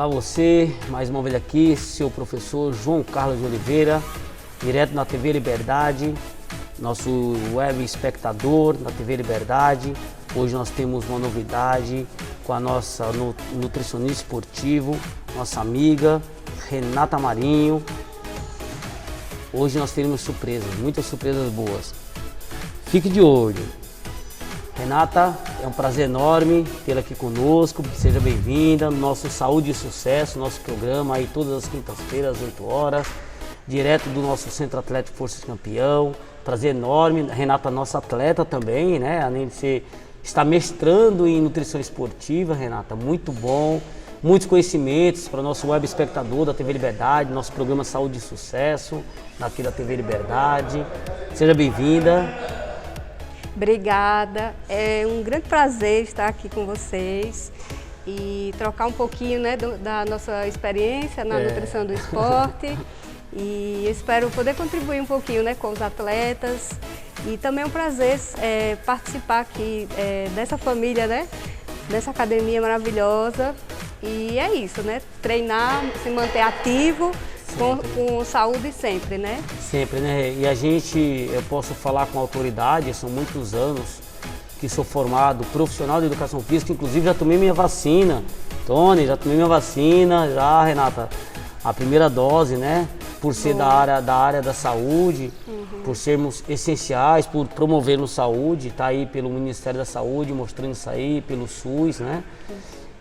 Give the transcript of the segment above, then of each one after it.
Olá você, mais uma vez aqui, seu professor João Carlos de Oliveira, direto na TV Liberdade, nosso web espectador na TV Liberdade. Hoje nós temos uma novidade com a nossa nutricionista esportivo, nossa amiga Renata Marinho. Hoje nós teremos surpresas, muitas surpresas boas. Fique de olho. Renata, é um prazer enorme tê-la aqui conosco, seja bem-vinda no nosso Saúde e Sucesso, nosso programa aí todas as quintas-feiras, às 8 horas, direto do nosso Centro Atlético Forças Campeão. Prazer enorme, Renata, nossa atleta também, né? Além de ser, está mestrando em nutrição esportiva, Renata, muito bom, muitos conhecimentos para o nosso web espectador da TV Liberdade, nosso programa Saúde e Sucesso, aqui da TV Liberdade. Seja bem-vinda. Obrigada, é um grande prazer estar aqui com vocês e trocar um pouquinho, né, da nossa experiência na nutrição do esporte e espero poder contribuir um pouquinho, né, com os atletas e também é um prazer participar aqui dessa família, né, dessa academia maravilhosa e é isso, né, treinar, se manter ativo. Com saúde sempre, né? Sempre, né? E eu posso falar com autoridade, são muitos anos que sou formado profissional de educação física, inclusive já tomei minha vacina. Tony, já tomei minha vacina, já, Renata, a primeira dose, né? Por ser da área da saúde, por sermos essenciais, por promovermos saúde, tá aí pelo Ministério da Saúde, mostrando isso aí, pelo SUS, né?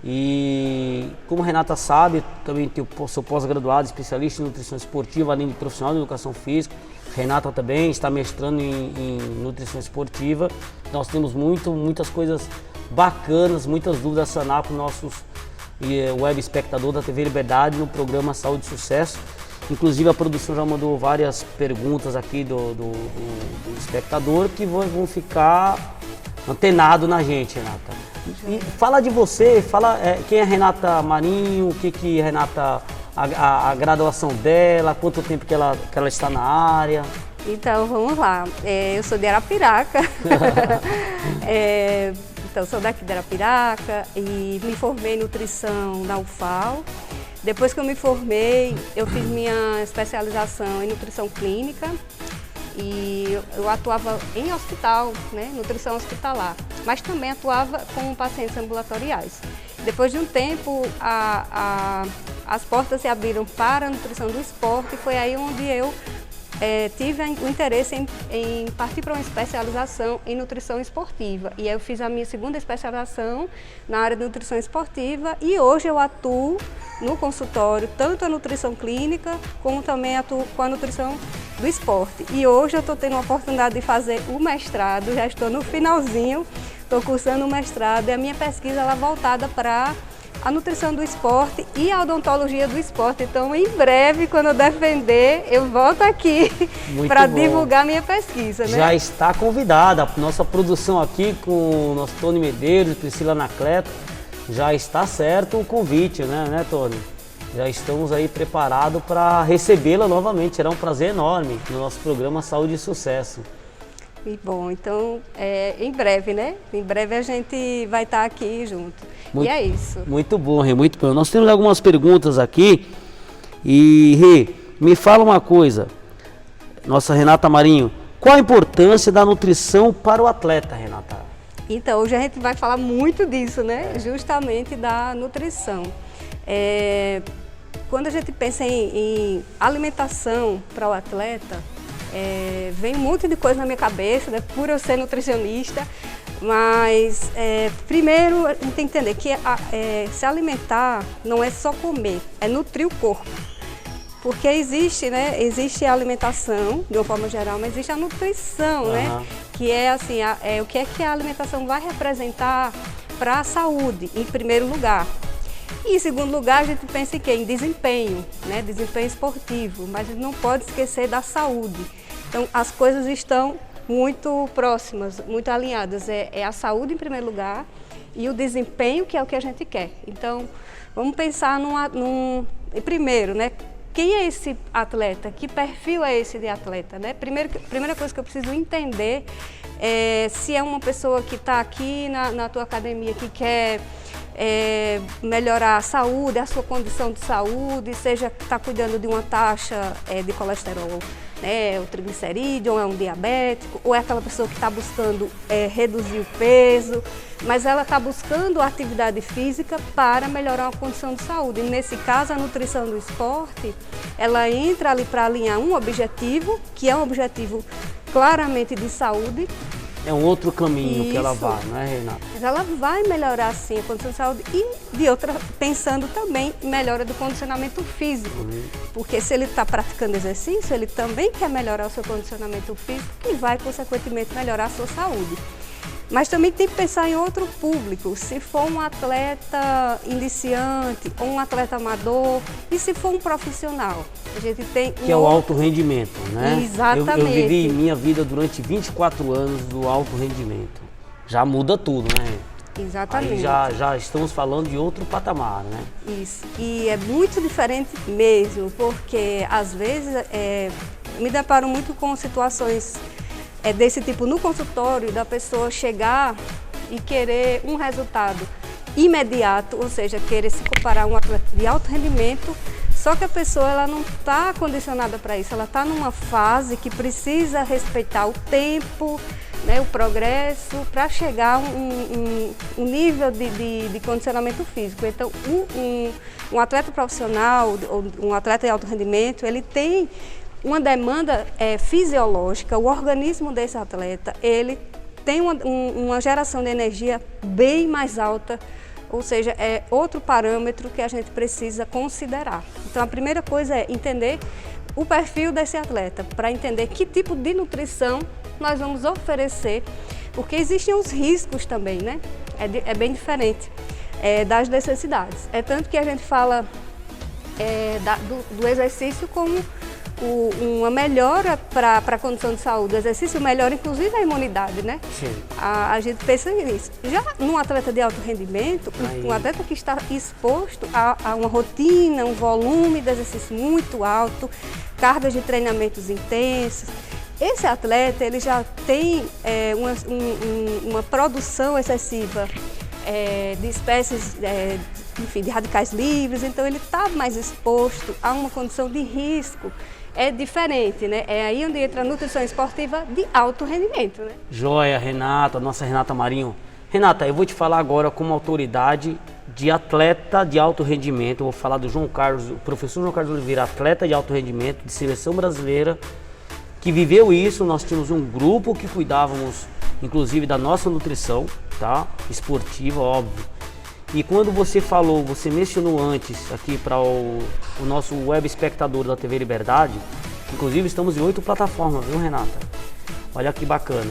E como a Renata sabe, também sou pós-graduado, especialista em nutrição esportiva, além de profissional de educação física. Renata também está mestrando em nutrição esportiva. Nós temos muitas coisas bacanas, muitas dúvidas a sanar com nossos web espectador da TV Liberdade no programa Saúde e Sucesso. Inclusive a produção já mandou várias perguntas aqui do espectador que vão ficar antenado na gente, Renata. E fala de você, quem é Renata Marinho, o que Renata, a graduação dela, quanto tempo que ela está na área. Então vamos lá, eu sou de Arapiraca, então sou daqui de Arapiraca e me formei em nutrição na UFAL. Depois que eu me formei, eu fiz minha especialização em nutrição clínica. E eu atuava em hospital, né, nutrição hospitalar, mas também atuava com pacientes ambulatoriais. Depois de um tempo, as portas se abriram para a nutrição do esporte e foi aí onde eu tive o interesse em partir para uma especialização em nutrição esportiva. E aí eu fiz a minha segunda especialização na área de nutrição esportiva e hoje eu atuo no consultório, tanto a nutrição clínica, como também atuo com a nutrição do esporte. E hoje eu estou tendo a oportunidade de fazer o mestrado, já estou no finalzinho, estou cursando o mestrado e a minha pesquisa ela é voltada para a nutrição do esporte e a odontologia do esporte. Então, em breve, quando eu defender, eu volto aqui para divulgar minha pesquisa, né? Já está convidada. A nossa produção aqui com o nosso Tony Medeiros, Priscila Anacleto, já está certo o convite, né, Tony? Já estamos aí preparados para recebê-la novamente. Será um prazer enorme no nosso programa Saúde e Sucesso. E bom, então, em breve, né? Em breve a gente vai estar aqui junto. E é isso. Muito bom, Rê, muito bom. Nós temos algumas perguntas aqui. E, Rê, me fala uma coisa. Nossa Renata Marinho, qual a importância da nutrição para o atleta, Renata? Então, hoje a gente vai falar muito disso, né? Justamente da nutrição. Quando a gente pensa em alimentação para o atleta, vem um monte de coisa na minha cabeça, né, por eu ser nutricionista, mas primeiro a gente tem que entender que se alimentar não é só comer, é nutrir o corpo. Porque existe a alimentação, de uma forma geral, mas existe a nutrição, né? Que é assim, o que é que a alimentação vai representar para a saúde, em primeiro lugar. E em segundo lugar, a gente pensa em quê? Em desempenho, né? Desempenho esportivo, mas a gente não pode esquecer da saúde. Então, as coisas estão muito próximas, muito alinhadas. É a saúde em primeiro lugar e o desempenho, que é o que a gente quer. Então, vamos pensar primeiro, né? Quem é esse atleta? Que perfil é esse de atleta, né? Primeira coisa que eu preciso entender é se é uma pessoa que está aqui na tua academia, que quer melhorar a saúde, a sua condição de saúde, seja está cuidando de uma taxa de colesterol, né, o triglicerídeo, ou é um diabético, ou é aquela pessoa que está buscando reduzir o peso, mas ela está buscando atividade física para melhorar a condição de saúde. E nesse caso, a nutrição do esporte, ela entra ali para alinhar um objetivo, que é um objetivo claramente de saúde. É um outro caminho que ela vai, não é, Renata? Mas ela vai melhorar sim a condição de saúde e pensando também em melhora do condicionamento físico. Porque se ele está praticando exercício, ele também quer melhorar o seu condicionamento físico e vai, consequentemente, melhorar a sua saúde. Mas também tem que pensar em outro público, se for um atleta iniciante ou um atleta amador e se for um profissional. A gente tem que é o alto rendimento, né? Exatamente. Eu vivi minha vida durante 24 anos do alto rendimento. Já muda tudo, né? Exatamente. Aí já estamos falando de outro patamar, né? Isso. E é muito diferente mesmo, porque às vezes me deparo muito com situações desse tipo no consultório, da pessoa chegar e querer um resultado imediato, ou seja, querer se comparar a um atleta de alto rendimento, só que a pessoa ela não está condicionada para isso, ela está numa fase que precisa respeitar o tempo, né, o progresso, para chegar a um nível de condicionamento físico. Então, um atleta profissional, ou um atleta de alto rendimento, ele tem uma demanda fisiológica, o organismo desse atleta, ele tem uma geração de energia bem mais alta, ou seja, é outro parâmetro que a gente precisa considerar. Então, a primeira coisa é entender o perfil desse atleta, para entender que tipo de nutrição nós vamos oferecer, porque existem os riscos também, né? É bem diferente das necessidades. É tanto que a gente fala do exercício como uma melhora para a condição de saúde. O exercício melhora inclusive a imunidade, né? Sim. A gente pensa nisso. Já num atleta de alto rendimento, um atleta que está exposto a uma rotina, um volume de exercício muito alto, cargas de treinamentos intensos, esse atleta ele já tem uma produção excessiva de espécies enfim, de radicais livres, então ele está mais exposto a uma condição de risco. É diferente, né? É aí onde entra a nutrição esportiva de alto rendimento, né? Joia, Renata, nossa Renata Marinho. Renata, eu vou te falar agora como autoridade de atleta de alto rendimento. Eu vou falar do João Carlos, o professor João Carlos Oliveira, atleta de alto rendimento, de seleção brasileira, que viveu isso. Nós tínhamos um grupo que cuidávamos, inclusive, da nossa nutrição, tá? Esportiva, óbvio. E quando você mencionou antes aqui para o nosso web espectador da TV Liberdade, inclusive estamos em 8 plataformas, viu, Renata? Olha que bacana.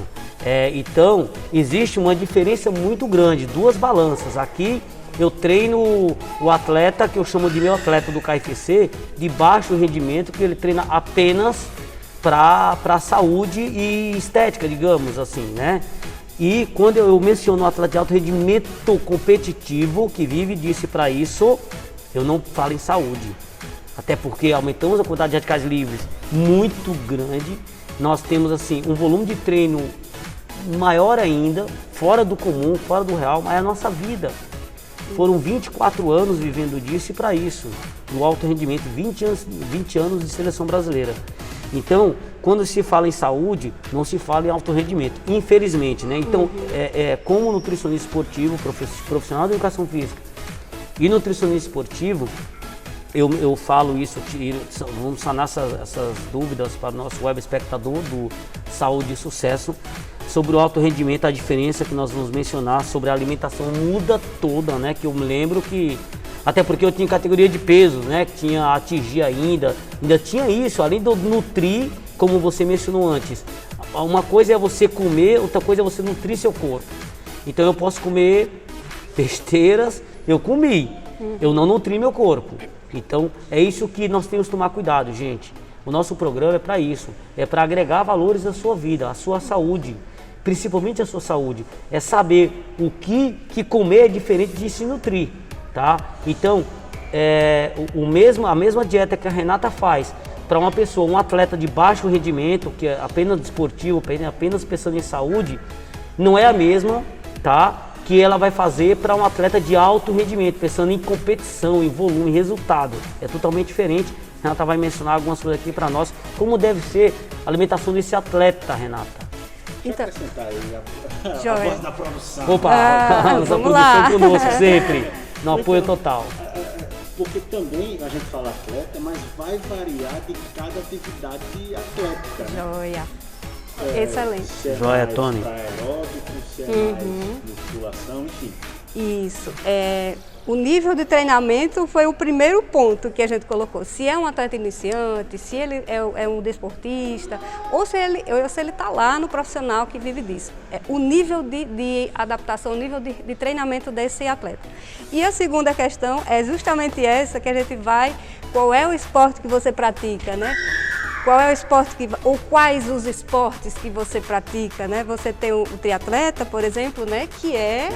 Então, existe uma diferença muito grande, 2 balanças. Aqui eu treino o atleta, que eu chamo de meu atleta do KFC, de baixo rendimento, que ele treina apenas para saúde e estética, digamos assim, né? E quando eu menciono o atleta de alto rendimento competitivo, que vive disso para isso, eu não falo em saúde. Até porque aumentamos a quantidade de radicais livres muito grande. Nós temos assim um volume de treino maior ainda, fora do comum, fora do real, mas é a nossa vida. Foram 24 anos vivendo disso e para isso, no alto rendimento, 20 anos de seleção brasileira. Então, quando se fala em saúde, não se fala em alto rendimento, infelizmente, né? Então, como nutricionista esportivo, profissional de educação física e nutricionista esportivo, eu falo isso, vamos sanar essas dúvidas para o nosso web espectador do Saúde e Sucesso, sobre o alto rendimento, a diferença que nós vamos mencionar sobre a alimentação muda toda, né? Que eu me lembro que, até porque eu tinha categoria de peso, né? Que tinha atingir ainda tinha isso, além do nutrir, como você mencionou antes. Uma coisa é você comer, outra coisa é você nutrir seu corpo. Então eu posso comer besteiras, eu comi, eu não nutri meu corpo. Então é isso que nós temos que tomar cuidado, gente. O nosso programa é para isso, é para agregar valores à sua vida, à sua saúde, principalmente à sua saúde. É saber o que comer é diferente de se nutrir, tá? Então, a mesma dieta que a Renata faz para uma pessoa, um atleta de baixo rendimento, que é apenas esportivo, apenas pensando em saúde, não é a mesma, tá? que ela vai fazer para um atleta de alto rendimento, pensando em competição, em volume, em resultado. É totalmente diferente. Renata vai mencionar algumas coisas aqui para nós, como deve ser a alimentação desse atleta, Renata. Deixa eu acrescentar aí a voz da produção. Opa, nossa produção conosco sempre, no apoio total. Porque também a gente fala atleta, mas vai variar de cada atividade atlética, né? Joia. Excelente. Se é Joia, mais Tony. pra aeróbico, se é mais musculação, enfim. Isso. O nível de treinamento foi o primeiro ponto que a gente colocou. Se é um atleta iniciante, se ele é um desportista, ou se ele está lá no profissional que vive disso. O nível de adaptação, o nível de treinamento desse atleta. E a segunda questão é justamente essa que a gente vai, qual é o esporte que você pratica, né? Qual é o esporte ou quais os esportes que você pratica, né? Você tem o triatleta, por exemplo, né? Que é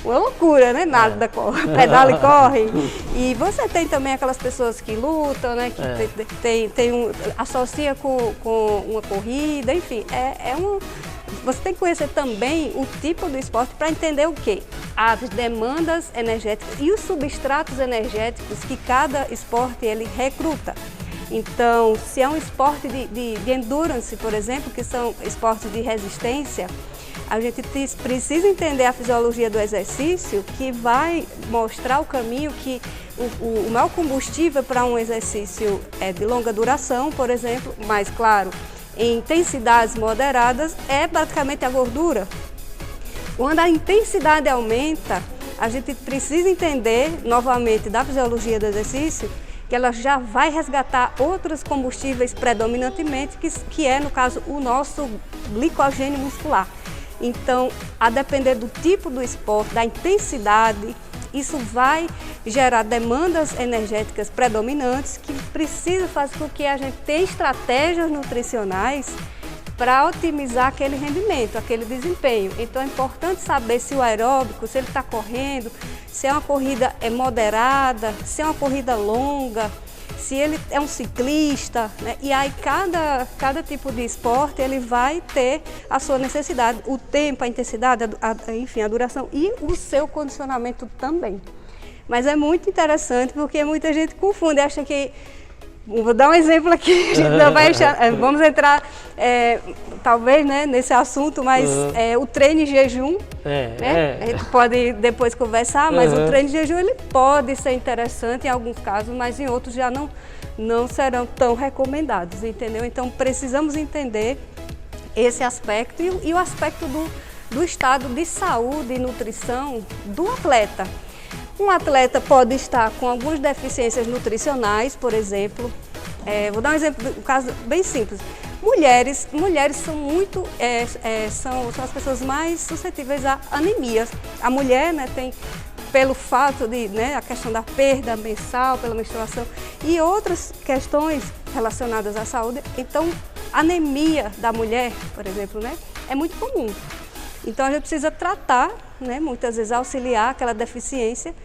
uma loucura, né? Nada, pedala e corre. E você tem também aquelas pessoas que lutam, né? Que associa com uma corrida, enfim. Você tem que conhecer também o tipo do esporte para entender o quê? As demandas energéticas e os substratos energéticos que cada esporte ele recruta. Então, se é um esporte de endurance, por exemplo, que são esportes de resistência, a gente precisa entender a fisiologia do exercício, que vai mostrar o caminho que o maior combustível para um exercício é de longa duração, por exemplo, mas claro, em intensidades moderadas, é praticamente a gordura. Quando a intensidade aumenta, a gente precisa entender novamente da fisiologia do exercício, que ela já vai resgatar outros combustíveis predominantemente, que é, no caso, o nosso glicogênio muscular. Então, a depender do tipo do esporte, da intensidade, isso vai gerar demandas energéticas predominantes que precisa fazer com que a gente tenha estratégias nutricionais para otimizar aquele rendimento, aquele desempenho. Então é importante saber se o aeróbico, se ele está correndo, se é uma corrida moderada, se é uma corrida longa, se ele é um ciclista, né? E aí cada tipo de esporte ele vai ter a sua necessidade, o tempo, a intensidade, enfim, a duração e o seu condicionamento também. Mas é muito interessante porque muita gente confunde, acha que... Vou dar um exemplo aqui, vamos entrar talvez, né, nesse assunto, mas o treino em jejum, né? A gente pode depois conversar, mas o treino em jejum ele pode ser interessante em alguns casos, mas em outros já não serão tão recomendados, entendeu? Então precisamos entender esse aspecto e o aspecto do estado de saúde e nutrição do atleta. Um atleta pode estar com algumas deficiências nutricionais, por exemplo. Vou dar um exemplo, um caso bem simples. Mulheres são muito, são as pessoas mais suscetíveis a anemias. A mulher, né, tem, pelo fato de, né, a questão da perda mensal, pela menstruação e outras questões relacionadas à saúde. Então, a anemia da mulher, por exemplo, né, é muito comum. Então a gente precisa tratar, né, muitas vezes auxiliar aquela deficiência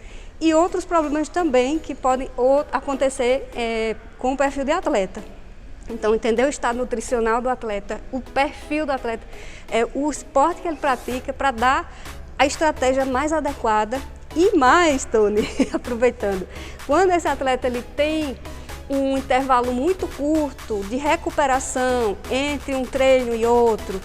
e outros problemas também que podem acontecer com o perfil de atleta. Então entender o estado nutricional do atleta, o perfil do atleta, o esporte que ele pratica para dar a estratégia mais adequada e mais, Tony, aproveitando, quando esse atleta ele tem um intervalo muito curto de recuperação entre um treino e outro,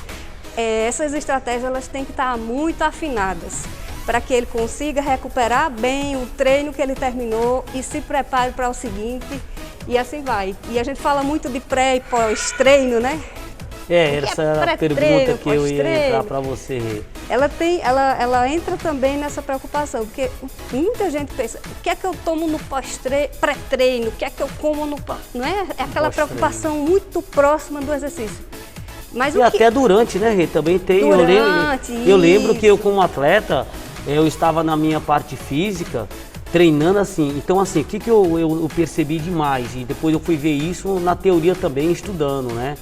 essas estratégias elas têm que estar muito afinadas para que ele consiga recuperar bem o treino que ele terminou e se prepare para o seguinte e assim vai. E a gente fala muito de pré e pós-treino, né? Essa era a pergunta que eu ia entrar para você. Ela entra também nessa preocupação, porque muita gente pensa, o que é que eu tomo no pré-treino, o que é que eu como no pós, não é? É aquela preocupação muito próxima do exercício. Mas até durante, né, Rê? Também tem. Eu lembro que eu, como atleta, eu estava na minha parte física, treinando assim. Então, assim, o que eu percebi demais? E depois eu fui ver isso na teoria também, estudando, né?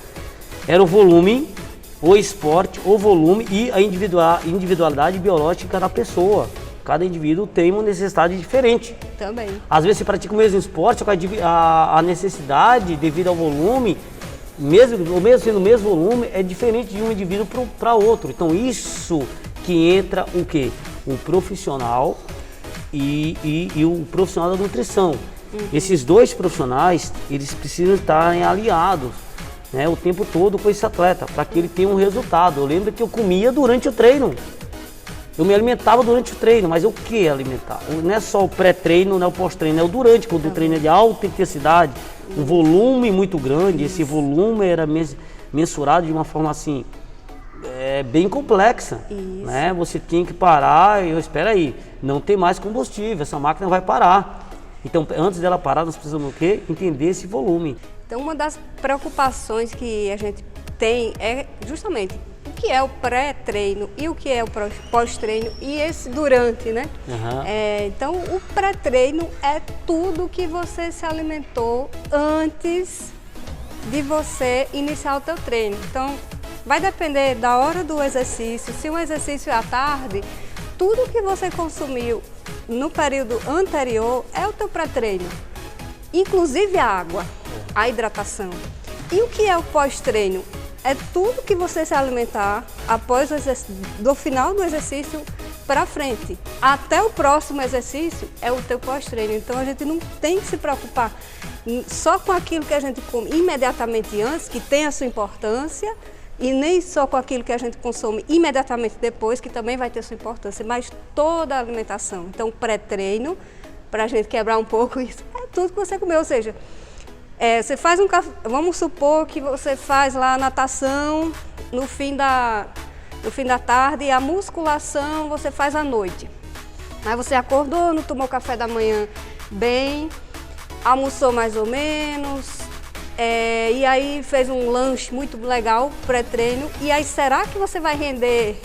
Era o volume, o esporte, o volume e a individualidade biológica da pessoa. Cada indivíduo tem uma necessidade diferente. Também. Às vezes você pratica o mesmo esporte, a necessidade devido ao volume, mesmo sendo o mesmo volume, é diferente de um indivíduo para outro. Então isso que entra o quê? o profissional e o profissional da nutrição. Esses dois profissionais, eles precisam estarem aliados, né, o tempo todo com esse atleta, para que ele tenha um resultado. Eu lembro que eu comia durante o treino. Eu me alimentava durante o treino, mas o que alimentar? Não é só o pré-treino, não é o pós-treino, é o durante, quando o treino é de alta intensidade, um volume muito grande. Esse volume era mensurado de uma forma assim, bem complexa, né? Você tinha que parar e espera aí, não tem mais combustível, essa máquina vai parar. Então, antes dela parar, nós precisamos o quê? Entender esse volume. Então, uma das preocupações que a gente tem é justamente o que é o pré-treino e o que é o pós-treino e esse durante, né? Então, o pré-treino é tudo que você se alimentou antes de você iniciar o teu treino. Então, vai depender da hora do exercício. Se um exercício é à tarde, tudo que você consumiu no período anterior é o teu pré-treino, inclusive a água, a hidratação. E o que é o pós-treino? É tudo que você se alimentar após do final do exercício para frente. Até o próximo exercício é o teu pós-treino. Então a gente não tem que se preocupar só com aquilo que a gente come imediatamente antes, que tem a sua importância, e nem só com aquilo que a gente consome imediatamente depois, que também vai ter sua importância, mas toda a alimentação. Então, pré-treino, para a gente quebrar um pouco isso, é tudo que você comeu. Ou seja, você faz um café, vamos supor que você faz lá a natação no fim da tarde e a musculação você faz à noite. Aí você acordou, não tomou café da manhã bem, almoçou mais ou menos, e aí fez um lanche muito legal, pré-treino, e aí será que você vai render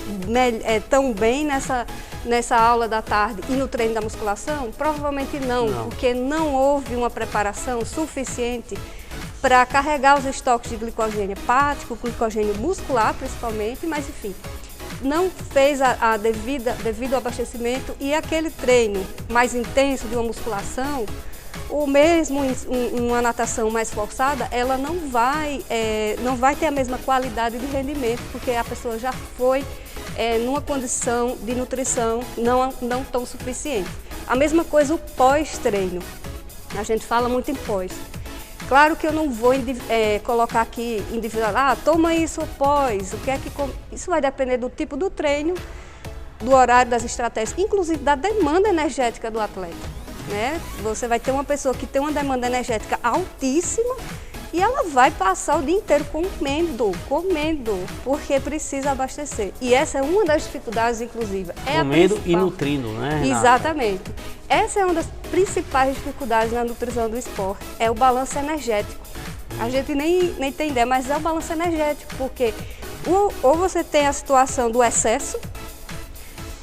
tão bem nessa aula da tarde e no treino da musculação? Provavelmente não, porque não houve uma preparação suficiente para carregar os estoques de glicogênio hepático, glicogênio muscular principalmente, mas enfim, não fez devido abastecimento, e aquele treino mais intenso de uma musculação, ou mesmo uma natação mais forçada, ela não vai ter a mesma qualidade de rendimento, porque a pessoa já foi numa condição de nutrição não tão suficiente. A mesma coisa o pós-treino. A gente fala muito em pós. Claro que eu não vou colocar aqui individual, toma isso após, isso vai depender do tipo do treino, do horário, das estratégias, inclusive da demanda energética do atleta. Né? Você vai ter uma pessoa que tem uma demanda energética altíssima e ela vai passar o dia inteiro comendo, porque precisa abastecer. E essa é uma das dificuldades, inclusive. Comendo e nutrindo, né, Renata? Exatamente. Essa é uma das principais dificuldades na nutrição do esporte, é o balanço energético. A gente nem tem ideia, mas é o balanço energético, porque ou você tem a situação do excesso,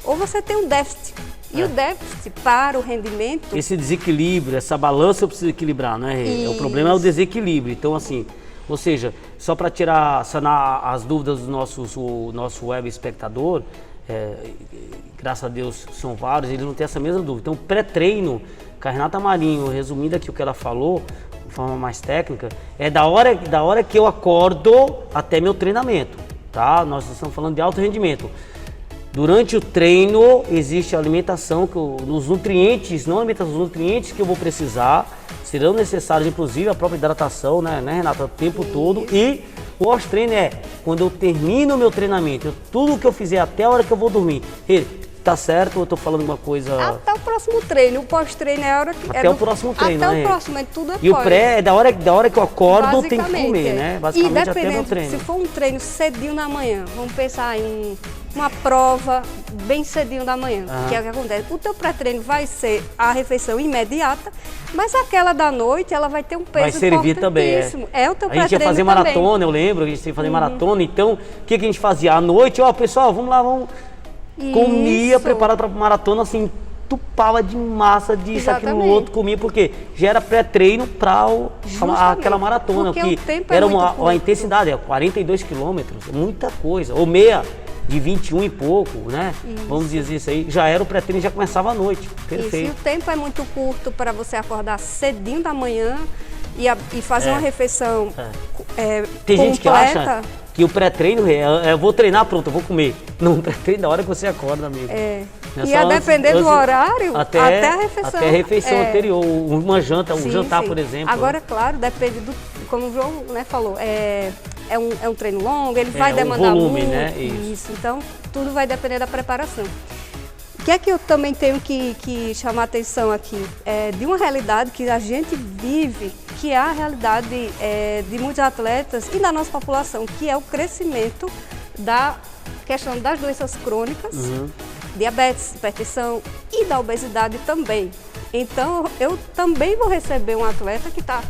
ou você tem um déficit. E o déficit para o rendimento... Esse desequilíbrio, essa balança eu preciso equilibrar, né? O problema é o desequilíbrio. Então, assim, ou seja, só para sanar as dúvidas do nosso web espectador, graças a Deus são vários, eles não têm essa mesma dúvida. Então, pré-treino, com a Renata Marinho, resumindo aqui o que ela falou, de forma mais técnica, é da hora que eu acordo até meu treinamento, tá? Nós estamos falando de alto rendimento. Durante o treino existe a alimentação, os nutrientes, não alimentação, os nutrientes que eu vou precisar, serão necessários, inclusive a própria hidratação, né Renata, o tempo todo. E o pós-treino é quando eu termino o meu treinamento, tudo que eu fizer até a hora que eu vou dormir. Tá certo ou eu tô falando uma coisa... Até o próximo treino, o pós-treino é a hora que... Até o próximo treino, até né? o próximo, tudo é E o pré é da hora que eu acordo, tem que comer, né? Basicamente até meu treino. Se for um treino cedinho da manhã, vamos pensar em uma prova bem cedinho da manhã, que é o que acontece. O teu pré-treino vai ser a refeição imediata, mas aquela da noite, ela vai ter um peso importantíssimo. Vai servir também, é o teu pré-treino também. A gente ia fazer maratona, eu lembro, a gente ia fazer maratona, então o que a gente fazia? À noite, pessoal, vamos lá, comia, preparado para maratona, assim, tupava de massa, disso, aquilo, outro, comia, porque já era pré-treino para aquela maratona, que era uma intensidade, 42 quilômetros, muita coisa, ou meia de 21 e pouco, né? Isso. Vamos dizer isso aí, já era o pré-treino, já começava à noite, perfeito. Isso, e o tempo é muito curto para você acordar cedinho da manhã e fazer uma refeição Tem completa. gente que acha que o pré-treino eu vou treinar, pronto, eu vou comer. Não, pré-treino da hora que você acorda, amigo. E a depender do horário, até a refeição. Até a refeição anterior, uma janta, um jantar, por exemplo. Agora, claro, depende do, como o João, né, falou, é um treino longo, ele vai demandar volume, muito. Né? Isso, então tudo vai depender da preparação. O que é que eu também tenho que chamar a atenção aqui? De uma realidade que a gente vive, que é a realidade de muitos atletas e da nossa população, que é o crescimento da questão das doenças crônicas, diabetes, hipertensão e da obesidade também. Então, eu também vou receber um atleta que está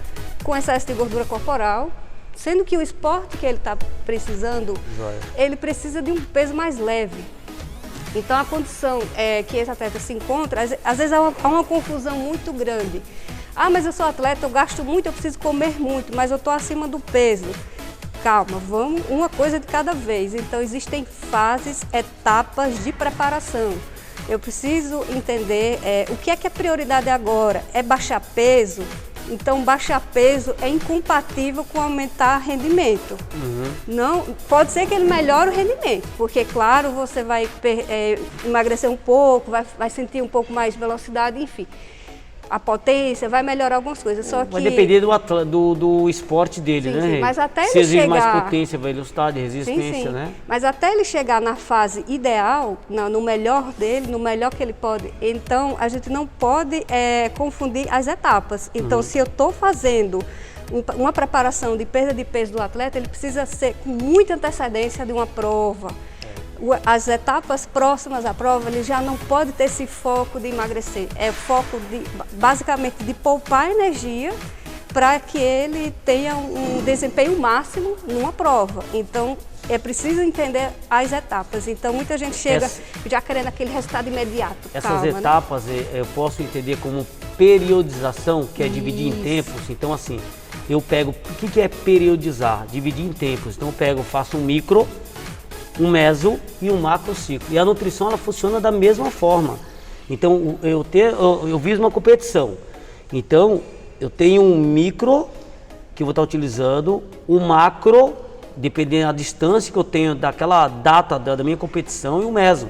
com excesso de gordura corporal, sendo que o esporte que ele está precisando, ele precisa de um peso mais leve. Então, a condição que esse atleta se encontra, às vezes há uma confusão muito grande. Ah, mas eu sou atleta, eu gasto muito, eu preciso comer muito, mas eu estou acima do peso. Calma, vamos uma coisa de cada vez. Então, existem fases, etapas de preparação. Eu preciso entender o que é prioridade agora. É baixar peso? Então, baixar peso é incompatível com aumentar rendimento. Não, pode ser que ele melhore o rendimento, porque, claro, você vai emagrecer um pouco, vai sentir um pouco mais de velocidade, enfim. A potência vai melhorar algumas coisas, só que... Vai depender do esporte dele, sim, né? Sim, mas até se ele exige chegar... mais potência, velocidade, resistência, né? Mas até ele chegar na fase ideal, no melhor dele, no melhor que ele pode, então a gente não pode confundir as etapas. Então, se eu estou fazendo uma preparação de perda de peso do atleta, ele precisa ser com muita antecedência de uma prova. As etapas próximas à prova, ele já não pode ter esse foco de emagrecer. É foco basicamente de poupar energia para que ele tenha um desempenho máximo numa prova. Então, é preciso entender as etapas. Então, muita gente chega já querendo aquele resultado imediato. Essas etapas, né? Eu posso entender como periodização, que é dividir em tempos. Então, assim, eu pego... O que é periodizar? Dividir em tempos. Então, faço um micro, um meso e um macro ciclo. E a nutrição, ela funciona da mesma forma. Então, eu fiz uma competição. Então, eu tenho um micro que eu vou estar utilizando, o macro, dependendo da distância que eu tenho daquela data da minha competição, e o meso,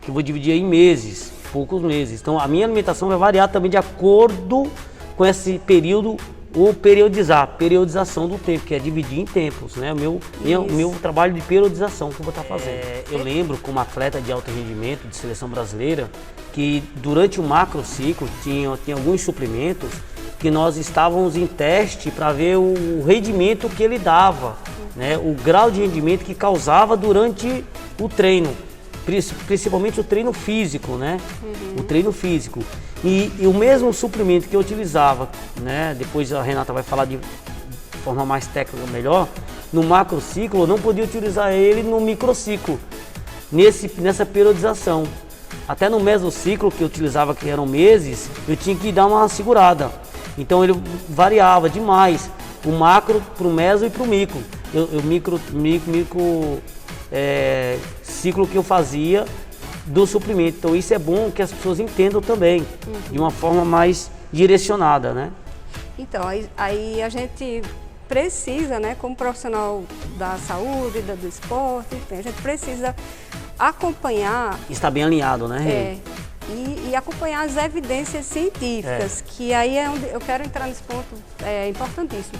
que eu vou dividir em meses, poucos meses. Então, a minha alimentação vai variar também de acordo com esse período, ou periodização do tempo, que é dividir em tempos, né? O meu trabalho de periodização que eu vou estar fazendo. Eu lembro, como atleta de alto rendimento de seleção brasileira, que durante o macro ciclo tinha alguns suplementos que nós estávamos em teste para ver o rendimento que ele dava, né? O grau de rendimento que causava durante o treino, principalmente o treino físico, né? O treino físico. E o mesmo suplemento que eu utilizava, né? Depois a Renata vai falar de forma mais técnica melhor, no macro ciclo eu não podia utilizar ele no microciclo, nessa periodização. Até no mesociclo que eu utilizava, que eram meses, eu tinha que dar uma segurada. Então ele variava demais, o macro para o meso e para o micro. Ciclo que eu fazia do suplemento. Então isso é bom que as pessoas entendam também, de uma forma mais direcionada, né? Então, aí a gente precisa, né, como profissional da saúde, do esporte, a gente precisa acompanhar... Está bem alinhado, né? E acompanhar as evidências científicas, que aí é onde eu quero entrar nesse ponto importantíssimo.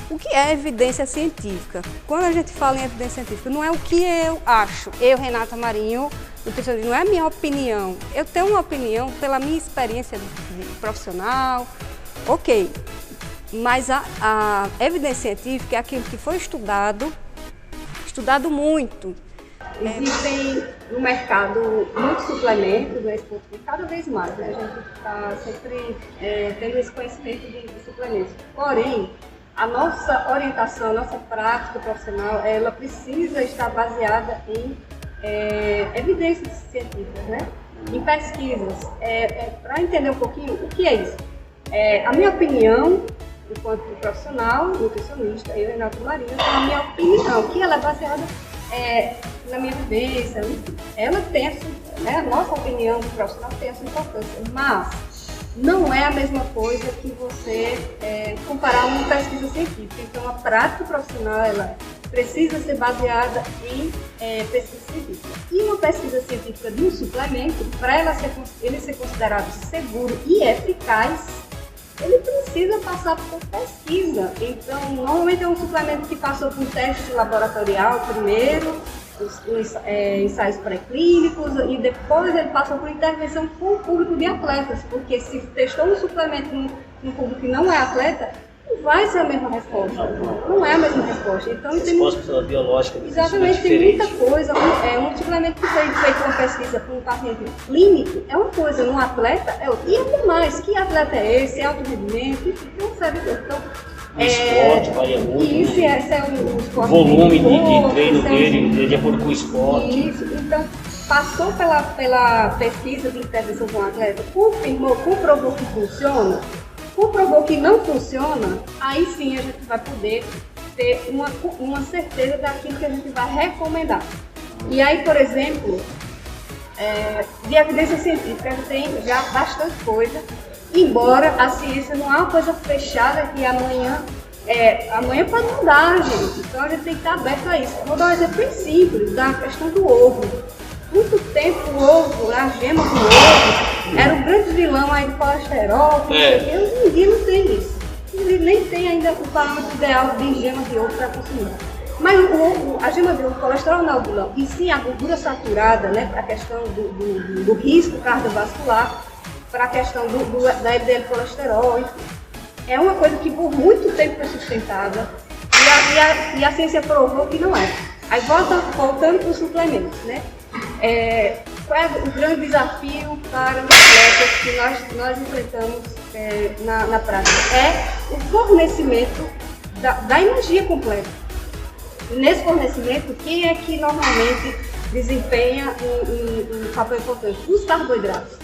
O que é evidência científica? Quando a gente fala em evidência científica, não é o que eu acho, eu, Renata Marinho, nutricionista, não é a minha opinião. Eu tenho uma opinião pela minha experiência de profissional, ok. Mas a evidência científica é aquilo que foi estudado muito. Existem no mercado muitos suplementos, né, cada vez mais, né? A gente está sempre tendo esse conhecimento de suplementos. Porém, a nossa orientação, a nossa prática profissional, ela precisa estar baseada em evidências científicas, né? Em pesquisas. Para entender um pouquinho o que é isso. A minha opinião, enquanto profissional, nutricionista, eu, Renata Marinho, a minha opinião, que ela é baseada na minha vivência, ela tem a nossa opinião profissional tem essa importância, mas não é a mesma coisa que você comparar uma pesquisa científica. Então, a prática profissional, ela precisa ser baseada em pesquisa científica. E uma pesquisa científica de um suplemento, para ele ser considerado seguro e eficaz, ele precisa passar por pesquisa. Então, normalmente é um suplemento que passou por teste laboratorial primeiro, ensaios pré-clínicos, e depois ele passou por intervenção com o público de atletas, porque se testou um suplemento no público que não é atleta, não vai ser a mesma resposta, não é a mesma resposta. Então, a resposta biológica exatamente, tem muita coisa. Um suplemento que foi feito uma pesquisa para um paciente clínico é uma coisa, num atleta é outra. E ainda mais, que atleta é esse? É alto rendimento? Enfim, tem uma série de coisas. Então, o esporte varia muito. Isso, esse é o esporte. Volume de treino dele, de acordo com o esporte. Isso, então, passou pela pesquisa de intervenção com o atleta, confirmou, comprovou que funciona, comprovou que não funciona, aí sim a gente vai poder ter uma certeza daquilo que a gente vai recomendar. E aí, por exemplo, de evidência científica, a gente tem já bastante coisa, embora a ciência não é uma coisa fechada que amanhã pode mudar, gente. Então a gente tem que estar aberto a isso. Vou dar um exemplo bem simples da questão do ovo. Muito tempo o ovo, a gema do ovo, era o grande vilão aí do colesterol. Hoje em dia não tem isso. Nem tem ainda o parâmetro ideal de gema de ovo para consumir. Mas a gema de ovo, o colesterol não é o vilão. E sim a gordura saturada, né, para a questão do risco cardiovascular, para a questão da LDL colesterol, enfim. É uma coisa que por muito tempo foi sustentada e a ciência provou que não é. Aí voltando para os suplementos, né? Qual é o grande desafio para os atletas que nós enfrentamos na prática? É o fornecimento da energia completa. E nesse fornecimento, quem é que normalmente desempenha um papel importante? Os carboidratos.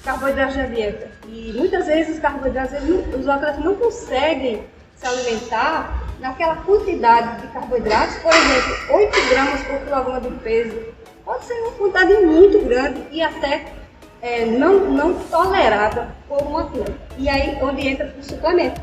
Carboidratos da dieta. E muitas vezes os carboidratos, os atletas não conseguem se alimentar naquela quantidade de carboidratos. Por exemplo, 8 gramas por quilograma de peso pode ser uma quantidade muito grande e até não tolerada por um atleta. E aí onde entra o suplemento.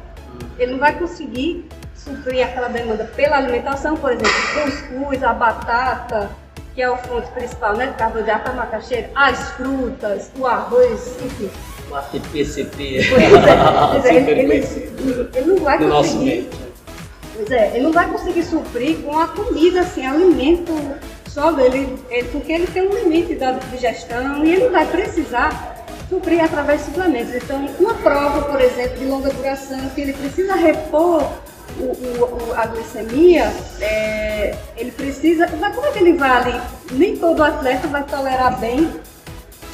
Ele não vai conseguir suprir aquela demanda pela alimentação, por exemplo, o cuscuz, a batata, que é a fonte principal, né, de carboidrato, a macaxeira, as frutas, o arroz, enfim. O ATP-CP. Ele não vai conseguir. Pois é, ele não vai conseguir suprir com a comida, assim, alimento só dele, porque ele tem um limite da digestão e ele vai precisar suprir através de suplementos. Então, uma prova, por exemplo, de longa duração, que ele precisa repor a glicemia, ele precisa. Mas como é que ele vai ali? Nem todo atleta vai tolerar bem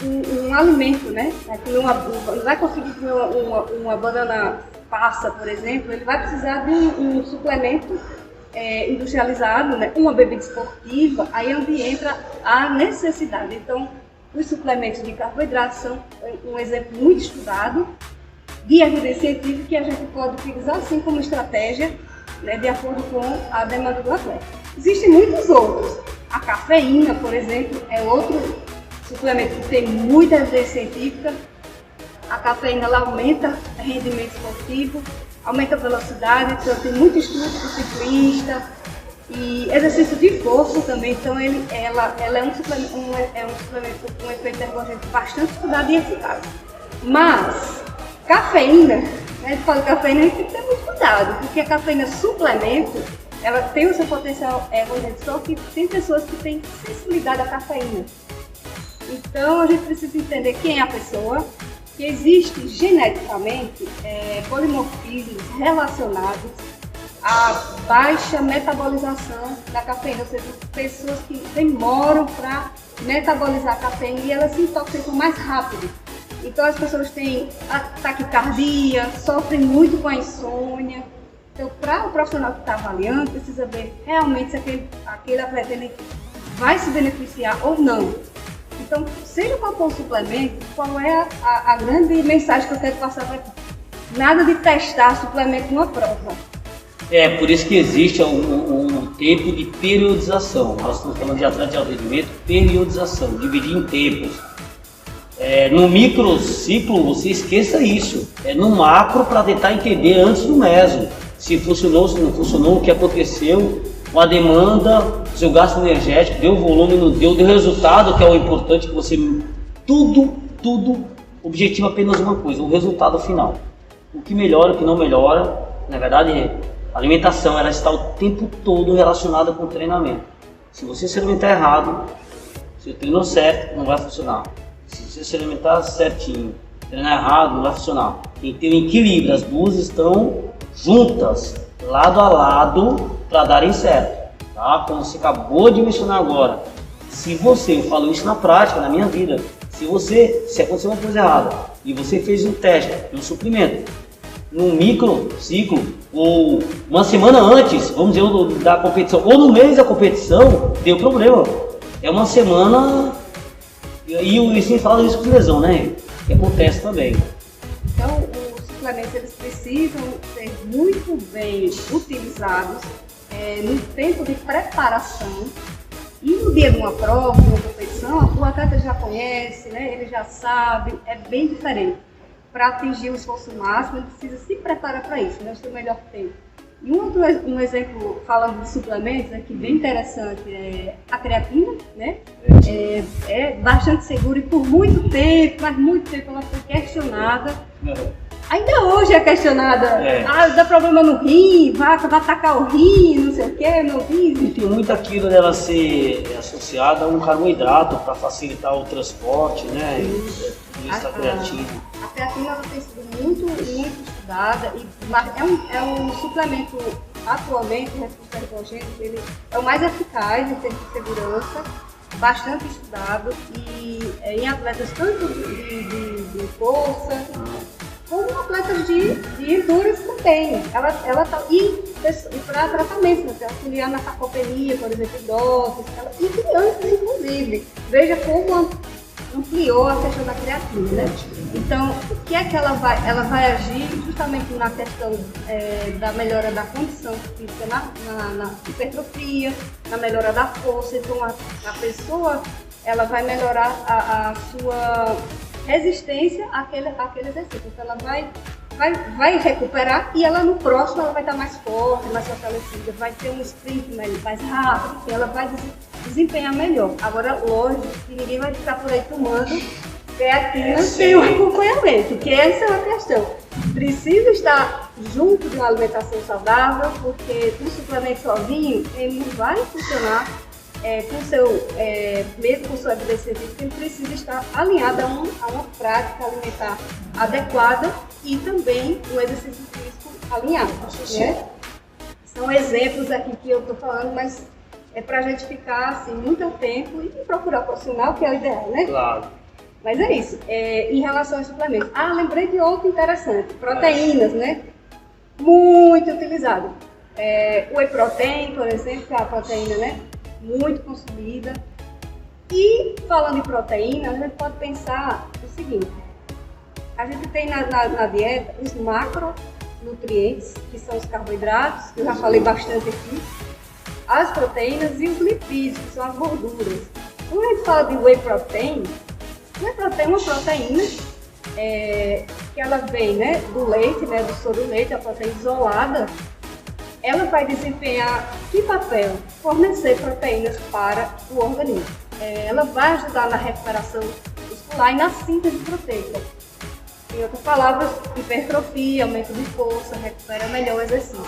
um alimento, né? Não vai conseguir comer uma banana passa, por exemplo, ele vai precisar de um suplemento industrializado, né? Uma bebida esportiva, aí é onde entra a necessidade. Então, os suplementos de carboidratos são um exemplo muito estudado de evidência científica que a gente pode utilizar assim como estratégia, né, de acordo com a demanda do atleta. Existem muitos outros. A cafeína, por exemplo, é outro suplemento que tem muita evidência científica. A cafeína ela aumenta o rendimento esportivo, aumenta a velocidade, então tem muito estudo para o ciclista e exercício de força também. Então ela é um suplemento com um efeito ergogênico bastante estudado e eficaz. Mas cafeína, a gente fala cafeína, a gente tem que ter muito cuidado, porque a cafeína suplemento, ela tem o seu potencial ergogênico, só que tem pessoas que têm sensibilidade à cafeína. Então a gente precisa entender quem é a pessoa, que existe geneticamente polimorfismos relacionados à baixa metabolização da cafeína, ou seja, pessoas que demoram para metabolizar a cafeína e elas se intoxicam mais rápido. Então as pessoas têm taquicardia, sofrem muito com a insônia. Então, para o profissional que está avaliando, precisa ver realmente se aquele atleta ele vai se beneficiar ou não. Então, seja qual for o suplemento, qual é a grande mensagem que eu quero passar para aqui? Nada de testar suplemento numa prova. Por isso que existe um tempo de periodização. Nós estamos falando de atleta de alto rendimento, periodização, dividir em tempos. No microciclo, você esqueça isso. No macro, para tentar entender antes do meso. Se funcionou, se não funcionou, o que aconteceu. a demanda, seu gasto energético, deu volume, não deu resultado, que é o importante, que você... Tudo objetiva apenas uma coisa, o resultado final. O que melhora, o que não melhora, na verdade, a alimentação, ela está o tempo todo relacionada com o treinamento. Se você se alimentar errado, se treinou certo, não vai funcionar. Se você se alimentar certinho, treinar errado, não vai funcionar. Tem que ter um equilíbrio, as duas estão juntas, lado a lado, para darem certo. Tá? Como você acabou de mencionar agora, se você, eu falo isso na prática, na minha vida, se acontecer uma coisa errada e você fez um teste, um suplemento, num micro ciclo, ou uma semana antes, vamos dizer, da competição, ou no mês da competição, deu problema. É uma semana, e sem falar isso com lesão, né? Que acontece também. Então, os suplementos, eles precisam ser muito bem utilizados no tempo de preparação. E no dia de uma prova, de uma competição, o atleta já conhece, né? Ele já sabe, é bem diferente. Para atingir o esforço máximo, ele precisa se preparar para isso, né? O seu melhor tempo. E um exemplo, falando de suplementos, que bem interessante, é a creatina, né? É bastante segura e por muito tempo, mas muito tempo ela foi questionada. Ainda hoje é questionada, dá problema no rim, vai atacar o rim, não sei o que, no rim. E tem muito aquilo dela ser associada a um carboidrato para facilitar o transporte, né? Isso da creatina. A creatina ela tem sido muito estudada e é um suplemento atualmente, o recurso ergogênico, ele é o mais eficaz em termos de segurança, bastante estudado e em atletas tanto de força, como atletas de endurance também. Ela tá, e para tratamento, né? Auxiliar na sarcopenia, por exemplo, idosos, e crianças inclusive. Veja como ampliou a questão da creatina, né? Então, o que é que ela vai? Ela vai agir justamente na questão da melhora da condição física, na hipertrofia, na melhora da força. Então, a pessoa, ela vai melhorar a sua resistência àquele exercício. Então, ela vai recuperar e ela no próximo ela vai estar mais forte, mais fortalecida, vai ter um sprint mais rápido, enfim, ela vai desempenhar melhor. Agora, lógico que ninguém vai ficar por aí tomando creatina sem um acompanhamento, que essa é a questão. Precisa estar junto de uma alimentação saudável, porque o suplemento sozinho, ele não vai funcionar mesmo com sua evidência científica, ele precisa estar alinhado a uma prática alimentar adequada e também um exercício físico alinhado. Né? São exemplos aqui que eu estou falando, mas é para a gente ficar assim, muito tempo e procurar profissional, que é o ideal, né? Claro. Mas é isso. Em relação aos suplementos. Lembrei de outro interessante. Proteínas, né? Muito utilizado. O whey protein, por exemplo, que é a proteína, né? Muito consumida. E falando em proteína, a gente pode pensar o seguinte: a gente tem na dieta os macronutrientes, que são os carboidratos, que eu já falei bastante aqui, as proteínas e os lipídios, que são as gorduras. Quando a gente fala de whey protein é uma proteína que ela vem, né, do leite, né, do soro do leite, a proteína isolada. Ela vai desempenhar que papel? Fornecer proteínas para o organismo. Ela vai ajudar na recuperação muscular e na síntese proteica. Em outras palavras, hipertrofia, aumento de força, recupera melhor o exercício.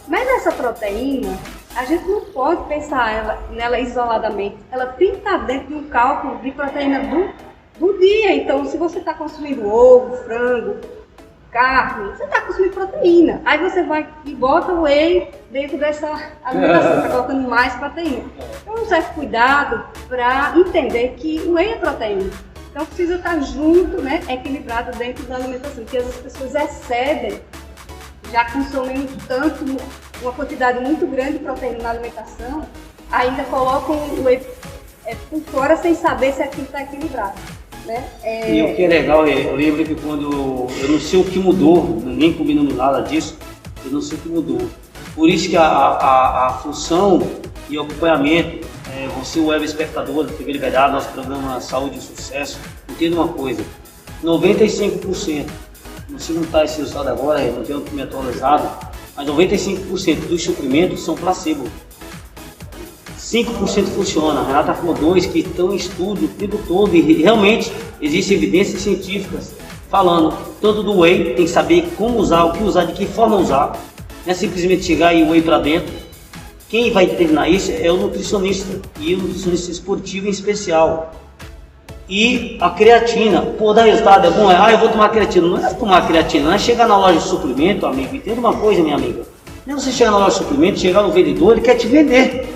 Mas essa proteína, a gente não pode pensar nela isoladamente. Ela tem que estar dentro de um cálculo de proteína do dia. Então, se você está consumindo ovo, frango, carne, você está consumindo proteína. Aí você vai e bota o whey dentro dessa alimentação, está colocando mais proteína. Então, um certo cuidado para entender que o whey é proteína. Então, precisa estar junto, né, equilibrado dentro da alimentação, porque as pessoas excedem, já consomem tanto, uma quantidade muito grande de proteína na alimentação, ainda colocam o whey por fora sem saber se aquilo está equilibrado. Né? E o que é legal, eu lembro que quando eu não sei o que mudou, nem combinando nada disso, eu não sei o que mudou. Por isso que a função e o acompanhamento, você, o web espectador da TV Liberdade, nosso programa Saúde e Sucesso, entenda uma coisa: 95%, você não está esse resultado agora, eu não tenho me atualizado, mas 95% dos suprimentos são placebo. 5% funciona. A Renata falou 2% que estão em estudo o tempo todo e realmente existem evidências científicas falando tanto do whey, tem que saber como usar, o que usar, de que forma usar. Não é simplesmente chegar e o whey para dentro. Quem vai determinar isso é o nutricionista, e o nutricionista esportivo em especial. E a creatina, pô, dá resultado, é bom, eu vou tomar creatina. Não é tomar creatina, não é chegar na loja de suplemento, amigo. Entenda uma coisa, minha amiga. Não é você chegar na loja de suplemento, chegar no vendedor, ele quer te vender.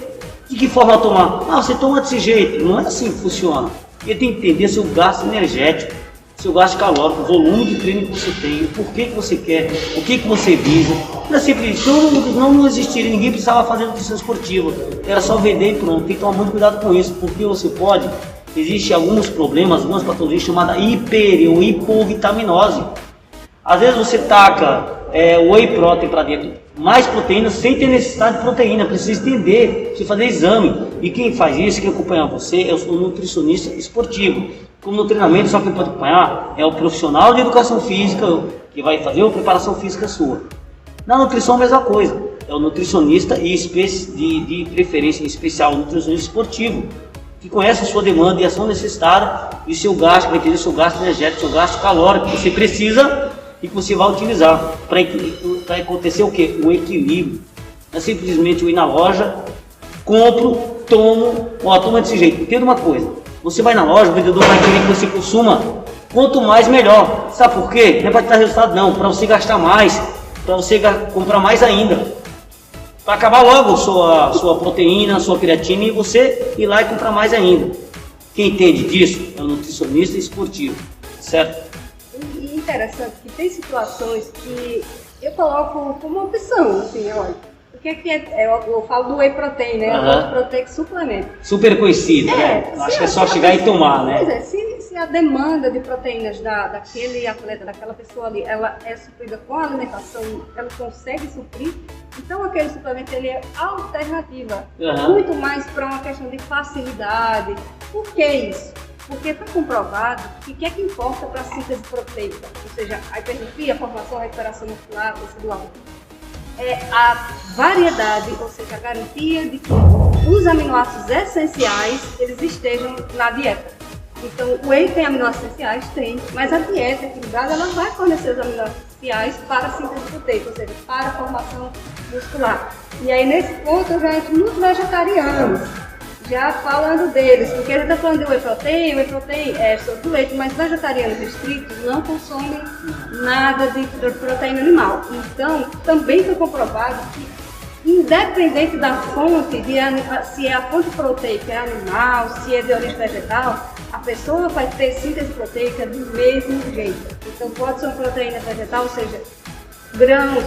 De que forma tomar? Você toma desse jeito. Não é assim que funciona. Ele tem que entender seu gasto energético, seu gasto calórico, o volume de treino que você tem, o porquê que você quer, o que você visa. Não é simples, não existiria, ninguém precisava fazer nutrição esportiva, era só vender e pronto. Tem que tomar muito cuidado com isso, porque você pode, existe alguns problemas, algumas patologias chamadas hiper ou hipovitaminose. Às vezes você taca whey protein para dentro, mais proteína sem ter necessidade de proteína, precisa entender, precisa fazer exame. E quem faz isso, quem acompanha você, é o nutricionista esportivo. Como no treinamento, só quem pode acompanhar é o profissional de educação física, que vai fazer a preparação física sua. Na nutrição, a mesma coisa. É o nutricionista e de preferência em especial, o nutricionista esportivo, que conhece a sua demanda e a sua necessidade e seu gasto, para entender seu gasto energético, seu gasto calórico que você precisa e que você vai utilizar para acontecer o quê? O equilíbrio. Não é simplesmente eu ir na loja, compro, tomo, toma desse jeito. Entenda uma coisa, você vai na loja, o vendedor vai querer que você consuma quanto mais melhor. Sabe por quê? Não é para te dar resultado não, para você gastar mais, para você comprar mais ainda. Para acabar logo sua proteína, sua creatina e você ir lá e comprar mais ainda. Quem entende disso é o nutricionista esportivo, certo? E interessante que tem situações que eu coloco como opção, assim, olha, o que é eu falo do whey protein, né? O proteico suplemento. Super conhecido, né? Acho que é só chegar e tomar, né? Pois é, se a demanda de proteínas daquele atleta, daquela pessoa ali, ela é suprida com a alimentação, ela consegue suprir, então aquele suplemento ele é alternativa, muito mais para uma questão de facilidade. Por que isso? Porque está comprovado que o que é que importa para a síntese proteica, ou seja, a hipertrofia, a formação, a recuperação muscular, tecidual, é a variedade, ou seja, a garantia de que os aminoácidos essenciais eles estejam na dieta. Então, o whey tem aminoácidos essenciais? Tem, mas a dieta equilibrada ela vai fornecer os aminoácidos essenciais para a síntese proteica, ou seja, para a formação muscular. E aí, nesse ponto, eu já entro nos vegetarianos, já falando deles, porque a gente está falando de whey protein é sobre leite, mas vegetarianos restritos não consomem nada de proteína animal. Então, também foi comprovado que, independente da fonte, se é a fonte proteica é animal, se é de origem vegetal, a pessoa vai ter síntese proteica do mesmo jeito. Então, pode ser uma proteína vegetal, ou seja, grãos,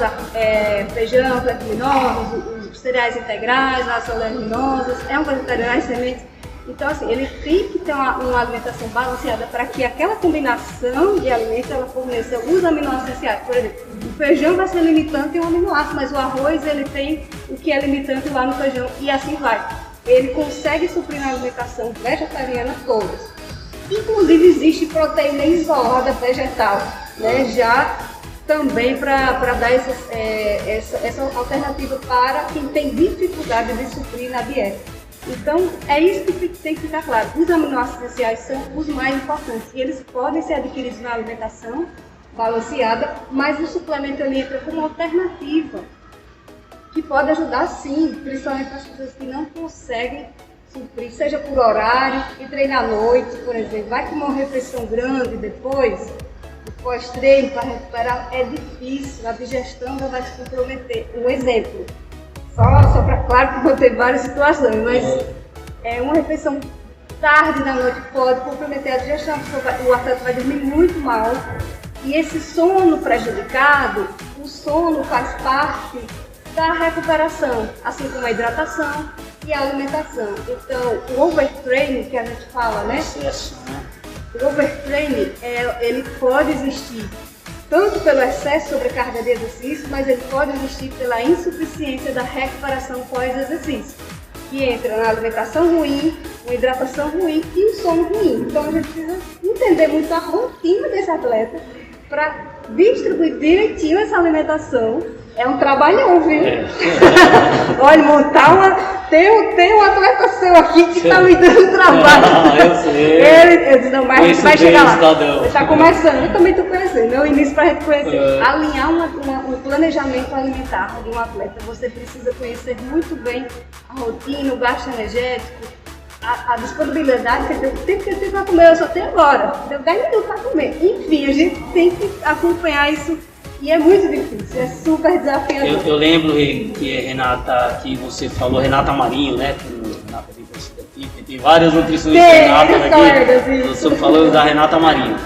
feijão, leguminosos, os cereais integrais, as oleaginosas, é um vegetariano, as sementes. Então, assim, ele tem que ter uma alimentação balanceada para que aquela combinação de alimentos ela forneça os aminoácidos essenciais. Por exemplo, o feijão vai ser limitante em um aminoácido, mas o arroz ele tem o que é limitante lá no feijão e assim vai. Ele consegue suprir na alimentação vegetariana todas. Inclusive existe proteína isolada vegetal, né? Já também para dar essa alternativa para quem tem dificuldade de suprir na dieta. Então, é isso que tem que ficar claro. Os aminoácidos essenciais são os mais importantes e eles podem ser adquiridos na alimentação balanceada, mas o suplemento ele entra como alternativa, que pode ajudar sim, principalmente para as pessoas que não conseguem suprir, seja por horário, e treinar à noite, por exemplo. Vai comer uma refeição grande depois, pós-treino, para recuperar, é difícil, a digestão já vai se comprometer. Um exemplo, só para, claro que vão ter várias situações, mas uma refeição tarde da noite pode comprometer a digestão, o atleta vai dormir muito mal, e esse sono prejudicado, o sono faz parte da recuperação, assim como a hidratação e a alimentação. Então, o overtraining que a gente fala, né? O overtraining, ele pode existir tanto pelo excesso de sobrecarga de exercício, mas ele pode existir pela insuficiência da recuperação pós-exercício, que entra na alimentação ruim, uma hidratação ruim e um sono ruim. Então, a gente precisa entender muito a rotina desse atleta para distribuir direitinho essa alimentação É um trabalhão, viu? Olha, montar uma... Tem um atleta seu aqui que está me dando trabalho. Eu sei. Eu disse, não, mas a gente vai chegar lá. Ele está começando, eu também estou conhecendo. É o início para a gente conhecer. Alinhar um planejamento alimentar de um atleta, você precisa conhecer muito bem a rotina, o gasto energético, a disponibilidade, quer dizer, o tempo que ele tem para comer, eu só tenho agora. Deu 10 minutos para comer. Enfim, a gente tem que acompanhar isso. E é muito difícil, é super desafiador. Eu lembro que Renata, que você falou, Renata Marinho, né? Renata bem conhecida aqui, que tem várias nutricionistas Renatas aqui. Você falou da Renata Marinho.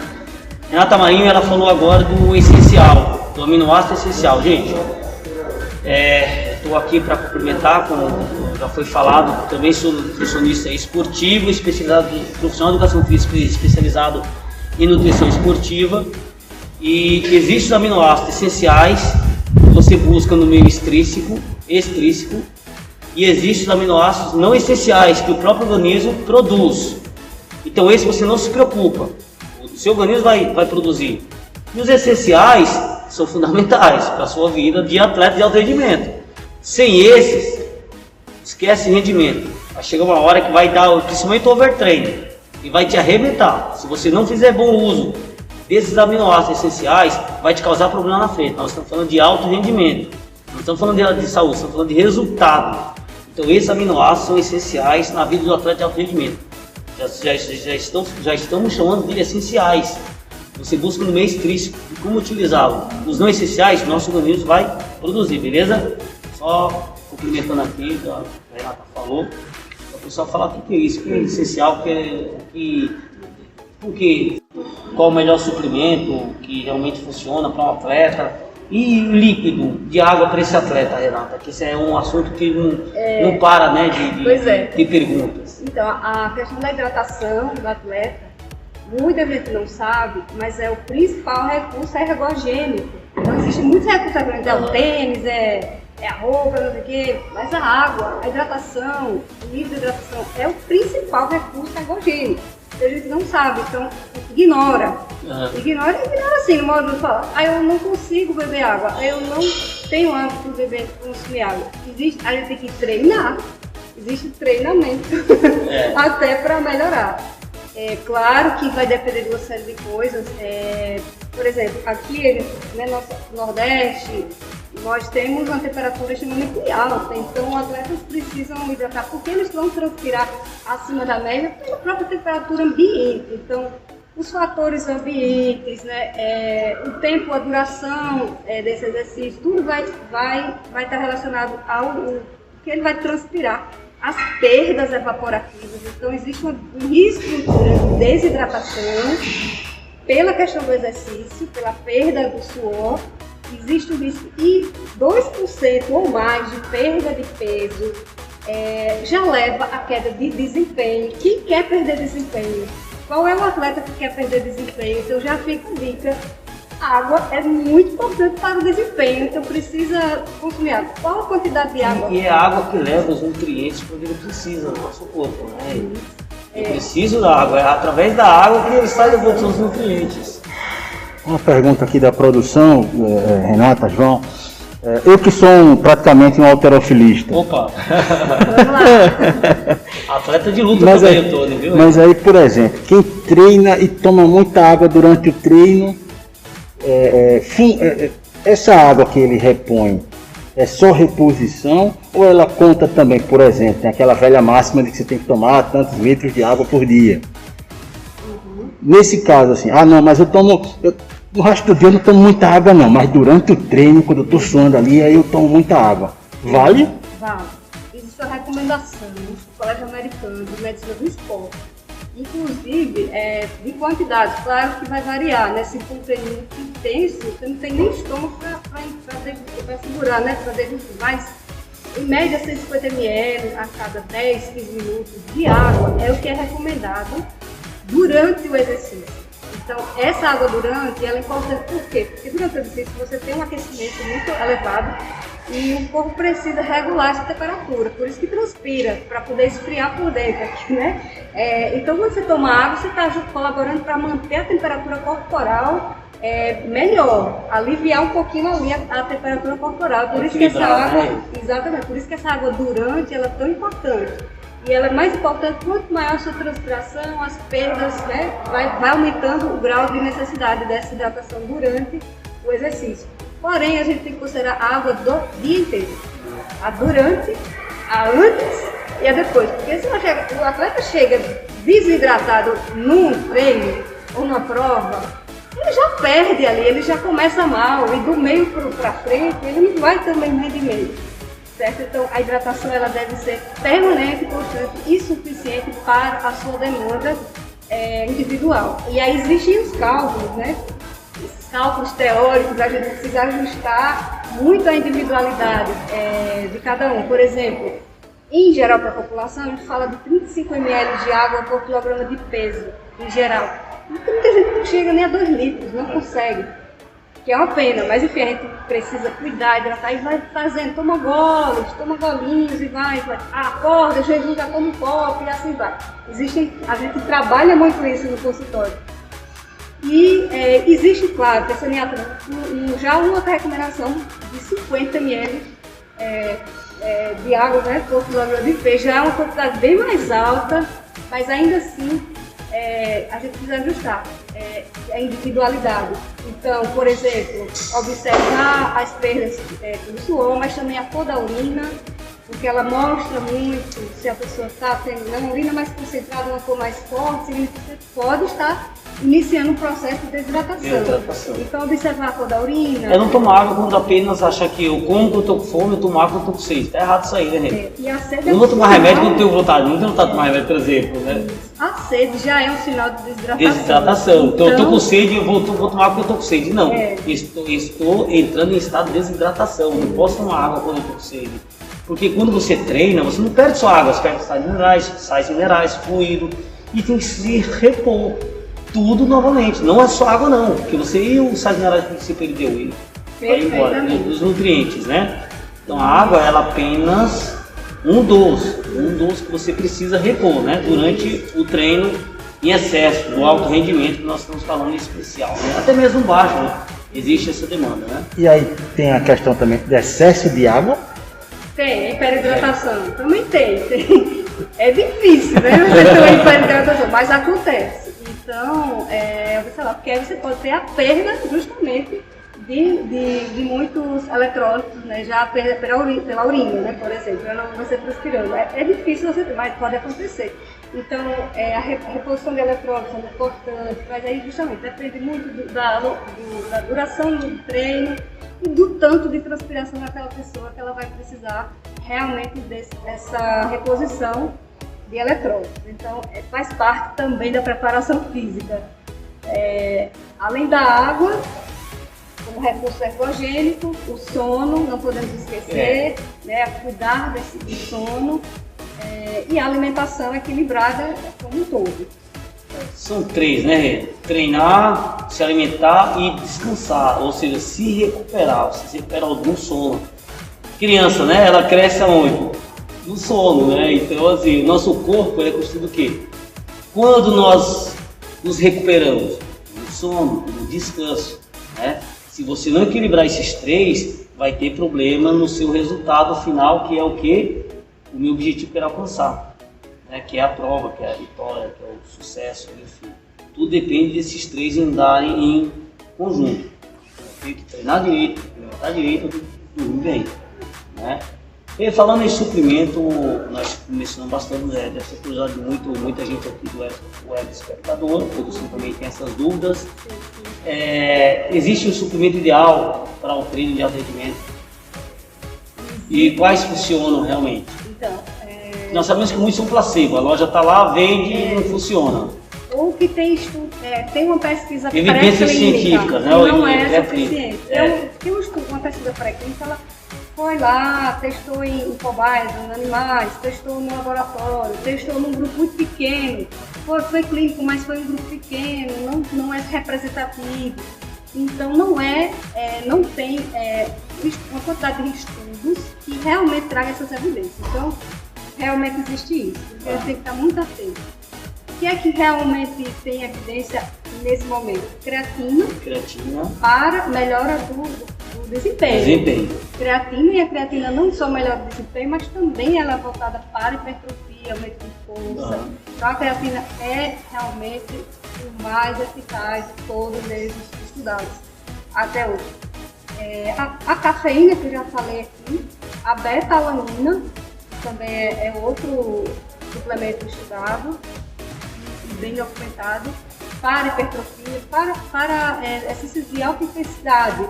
Renata Marinho, ela falou agora do essencial, do aminoácido essencial. Gente, estou aqui para complementar, como já foi falado, também sou nutricionista esportivo, especializado, profissional de educação física especializado em nutrição esportiva. E existem os aminoácidos essenciais que você busca no meio extrínseco, e existem os aminoácidos não essenciais que o próprio organismo produz. Então esse você não se preocupa, o seu organismo vai produzir. E os essenciais são fundamentais para a sua vida de atleta de alto rendimento. Sem esses, esquece rendimento. Vai chegar uma hora que vai dar, principalmente o overtraining, e vai te arrebentar. Se você não fizer bom uso desses aminoácidos essenciais, vai te causar problema na frente. Nós estamos falando de alto rendimento, não estamos falando de saúde, estamos falando de resultado. Então esses aminoácidos são essenciais na vida do atleta de alto rendimento. Já estamos chamando de essenciais. Você busca no meio extrínseco e como utilizá-lo. Os não essenciais, nosso organismo vai produzir, beleza? Só complementando aqui, a Renata falou, o pessoal falar o que é isso, o que é essencial, qual o melhor suplemento que realmente funciona para um atleta, e líquido de água para esse atleta, Renata, que esse é um assunto que não para, né, de perguntas. Então, a questão da hidratação do atleta, muita gente não sabe, mas é o principal recurso ergogênico. Então existem muitos recursos ergogênicos, é o tênis, é a roupa, não sei o quê, mas a água, a hidratação, o nível de hidratação é o principal recurso ergogênico. A gente não sabe, então ignora. Ignora assim, no modo de falar. Eu não consigo beber água, eu não tenho hábito de consumir água. A gente tem que treinar, existe treinamento até para melhorar. É claro que vai depender de uma série de coisas. Por exemplo, aqui no Nordeste, nós temos uma temperatura extremamente alta, então os atletas precisam hidratar, porque eles vão transpirar acima da média pela própria temperatura ambiente. Então, os fatores ambientes, o tempo, a duração desse exercício, tudo vai estar relacionado ao que ele vai transpirar, as perdas evaporativas. Então, existe um risco de desidratação pela questão do exercício, pela perda do suor. Existe o risco, e 2% ou mais de perda de peso já leva à queda de desempenho. Quem quer perder desempenho? Qual é o atleta que quer perder desempenho? Então já fica a dica, a água é muito importante para o desempenho, então precisa consumir água. Qual a quantidade de água? E é a água que leva os nutrientes que ele precisa no nosso corpo, né? Eu preciso da água, é através da água que ele sai levando os nutrientes. Uma pergunta aqui da produção, Renata, João. Eu que sou praticamente um halterofilista. Opa! Vamos lá! Atleta de luta também todo, viu? Mas aí, por exemplo, quem treina e toma muita água durante o treino, essa água que ele repõe é só reposição ou ela conta também, por exemplo, tem aquela velha máxima de que você tem que tomar tantos litros de água por dia. Nesse caso, assim, mas no resto do dia eu não tomo muita água não, mas durante o treino, quando eu estou suando ali, aí eu tomo muita água. Vale? Vale. Existe uma recomendação do Colégio Americano de Medicina do Esporte, inclusive de quantidade, claro que vai variar, né? Se for um treino muito intenso, você não tem nem estômago para segurar, né? Para degustar, mas em média 150 ml a cada 10, 15 minutos de água é o que é recomendado durante o exercício. Então, essa água durante, ela é importante por quê? Porque durante o exercício você tem um aquecimento muito elevado e o corpo precisa regular essa temperatura, por isso que transpira, para poder esfriar por dentro aqui, né? Então, quando você toma água, você está colaborando para manter a temperatura corporal melhor, aliviar um pouquinho ali a temperatura corporal. Por isso que essa água, exatamente, por isso que essa água durante ela é tão importante. E ela é mais importante, quanto maior a sua transpiração, as perdas, né, vai aumentando o grau de necessidade dessa hidratação durante o exercício. Porém, a gente tem que considerar a água do dia inteiro. A durante, a antes e a depois. Porque se o atleta chega desidratado num treino ou numa prova, ele já perde ali, ele já começa mal. E do meio para frente, ele não vai ter o mesmo rendimento. Certo? Então, a hidratação ela deve ser permanente, constante e suficiente para a sua demanda individual. E aí existem os cálculos, né? Esses cálculos teóricos, a gente precisa ajustar muito a individualidade de cada um. Por exemplo, em geral para a população, a gente fala de 35 ml de água por quilograma de peso, em geral. E muita gente não chega nem a 2 litros, não consegue. Que é uma pena, mas enfim, a gente precisa cuidar, hidratar e vai fazendo, toma golinhos e vai, acorda, jejum, já toma um copo e assim vai. A gente trabalha muito isso no consultório. E existe, claro, já uma recomendação de 50 ml de água, né, por quilograma de peixe, já é uma quantidade bem mais alta, mas ainda assim a gente precisa ajustar a individualidade. Então, por exemplo, observar as perdas do suor, mas também a cor da urina, porque ela mostra muito se a pessoa está tendo uma urina mais concentrada, uma cor mais forte, significa que você pode estar iniciando um processo de desidratação. Então, observar a cor da urina. Eu não tomo água quando apenas acha que eu como quando eu tô com fome, eu tomo água quando eu tô com sede. Tá errado isso aí, né, Rê? E a sede não vou tomar remédio quando eu tenho vontade, não tenho vontade de tomar remédio, por exemplo, né? A sede já é um sinal de desidratação. Então eu tô com sede, eu vou tomar água quando eu tô com sede. Não, estou entrando em estado de desidratação, eu não posso tomar água quando eu tô com sede. Porque quando você treina, você não perde só água, você perde sais minerais, fluido, e tem que se repor tudo novamente. Não é só água não, porque os sais minerais que você perdeu, ele vai embora, né, dos nutrientes, né? Então a água, ela apenas um dos que você precisa repor, né, durante o treino em excesso, do alto rendimento que nós estamos falando em especial, né? Até mesmo baixo, né? Existe essa demanda, né? E aí tem a questão também do excesso de água. Tem, hiperidratação. Também tem. É difícil, né? Você ter uma hiperidratação, mas acontece. Então, porque aí você pode ter a perda justamente de muitos eletrólitos, né? Já a perda pela urina, né? Por exemplo, ela não vai ser transpirando. É difícil você ter, mas pode acontecer. Então, a reposição de eletrólitos é importante, mas aí justamente depende muito da duração do treino e do tanto de transpiração daquela pessoa que ela vai precisar realmente dessa reposição de eletrólitos. Então, faz parte também da preparação física. Além da água, como recurso ergogênico, o sono, não podemos esquecer, né, cuidar do sono e a alimentação equilibrada como um todo. São 3, né? Treinar, se alimentar e descansar, ou seja, se recuperar, você se recupera do sono. Criança, né? Ela cresce aonde? No sono, né? Então, assim, o nosso corpo é construído do quê? Quando nós nos recuperamos? No sono, no descanso, né? Se você não equilibrar esses 3, vai ter problema no seu resultado final, que é o quê? O meu objetivo que era alcançar. Que é a prova, que é a vitória, que é o sucesso, enfim. Tudo depende desses 3 andarem em conjunto. Tem que treinar direito, alimentar direito, dormir bem, né? E falando em suplemento, nós mencionamos bastante, deve ser cruzado muita gente aqui do web espectador, todos também tem essas dúvidas. Existe um suplemento ideal para o treino de alto rendimento? E quais funcionam realmente? Então, nós sabemos que muitos são placebo, a loja está lá, vende e não funciona. Ou que tem uma pesquisa evidências científicas, né? Não é suficiente. Tem uma pesquisa pré-clínica, ela foi lá, testou em cobaias, em animais, testou no laboratório, testou num grupo muito pequeno. Foi clínico, mas foi um grupo pequeno, não é representativo. Então não tem uma quantidade de estudos que realmente traga essas evidências. Então, realmente existe isso, porque a gente tem que estar muito atento. O que é que realmente tem evidência nesse momento, creatina para melhora do desempenho. Creatina, e a creatina não só melhora o desempenho, mas também ela é voltada para hipertrofia, aumento de força. Então a creatina é realmente o mais eficaz de todos eles estudados até hoje. A cafeína, que eu já falei aqui, a beta-alanina, que também é outro suplemento estudado e bem documentado para hipertrofia, para exercícios de alta intensidade.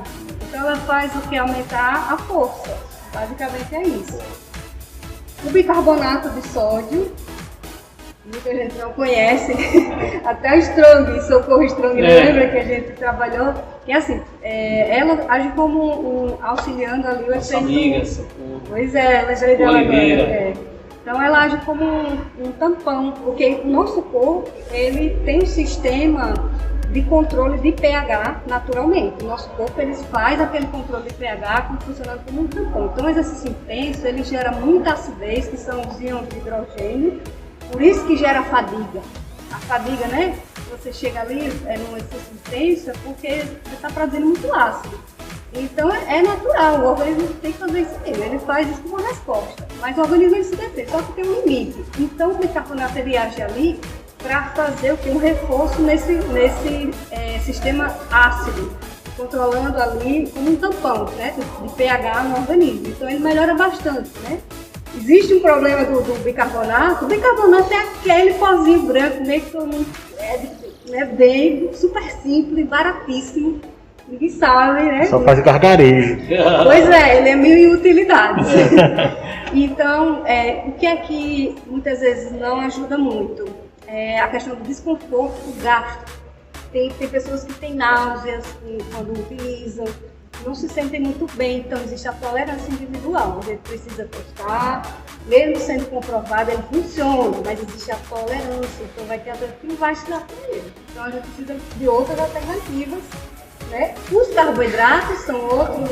Então ela faz o que? Aumentar a força. Basicamente é isso. O bicarbonato de sódio, muita gente não conhece, até o Strong, Socorro Strong, lembra que a gente trabalhou? Que é assim, ela age como auxiliando ali o efeito... Amiga, Socorro. Pois é, lembrei dela agora. Então ela age como um tampão, porque o nosso corpo, ele tem um sistema de controle de pH naturalmente. O nosso corpo, ele faz aquele controle de pH funcionando como um tampão. Então o exercício intenso, ele gera muita acidez, que são os íons de hidrogênio, por isso que gera fadiga. A fadiga, né? Você chega ali num exercício intenso, é porque você está produzindo muito ácido. Então é natural, o organismo tem que fazer isso mesmo, ele faz isso como uma resposta. Mas o organismo ele se defende, só que tem um limite. Então o bicarbonato ele age ali para fazer o que? Um reforço nesse sistema ácido, controlando ali como um tampão, né, de pH no organismo. Então ele melhora bastante, né? Existe um problema do bicarbonato. O bicarbonato é aquele pozinho branco, meio que todo mundo bem super simples, baratíssimo. Ninguém sabe, né? Só faz gargarejo. Pois é, ele é mil utilidades. Então, o que é que muitas vezes não ajuda muito? É a questão do desconforto, do gasto. Tem pessoas que têm náuseas quando utilizam, não se sentem muito bem, então existe a tolerância individual. A gente precisa testar, mesmo sendo comprovado, ele funciona, mas existe a tolerância, então vai ter atleta que não vai se dar para ele. Então a gente precisa de outras alternativas. Né? Os carboidratos são outros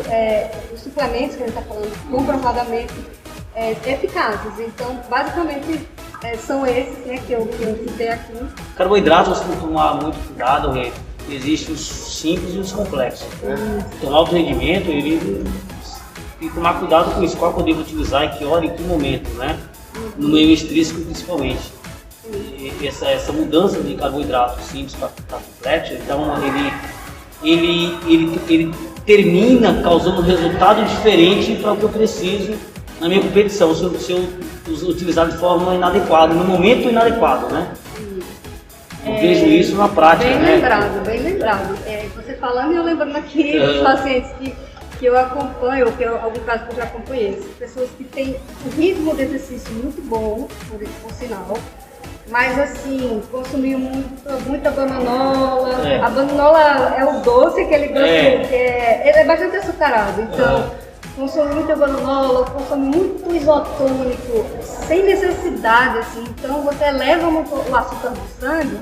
os suplementos que a gente está falando comprovadamente eficazes. Então, basicamente, são esses, né, que eu citei aqui. Carboidratos, você tem que tomar muito cuidado, Rê. Existem os simples e os complexos. Então, o alto rendimento, ele tem que tomar cuidado com isso. Qual eu devo utilizar, em que hora, em que momento, né? No meio extrínseco, principalmente. E essa mudança de carboidrato simples para complexo, então, ele termina causando um resultado diferente para o que eu preciso na minha competição, se eu utilizar de forma inadequada, no momento inadequado, né? Eu vejo isso na prática, bem lembrado. Você falando e eu lembrando aqui dos pacientes que eu acompanho, ou que algum caso que eu já acompanhei, pessoas que têm um ritmo de exercício muito bom, por sinal, mas assim, consumiu muita bananola. A bananola é o doce, aquele doce que ele é bastante açucarado. Então, consome muita bananola, consome muito isotônico, sem necessidade, assim. Então, você eleva o açúcar do sangue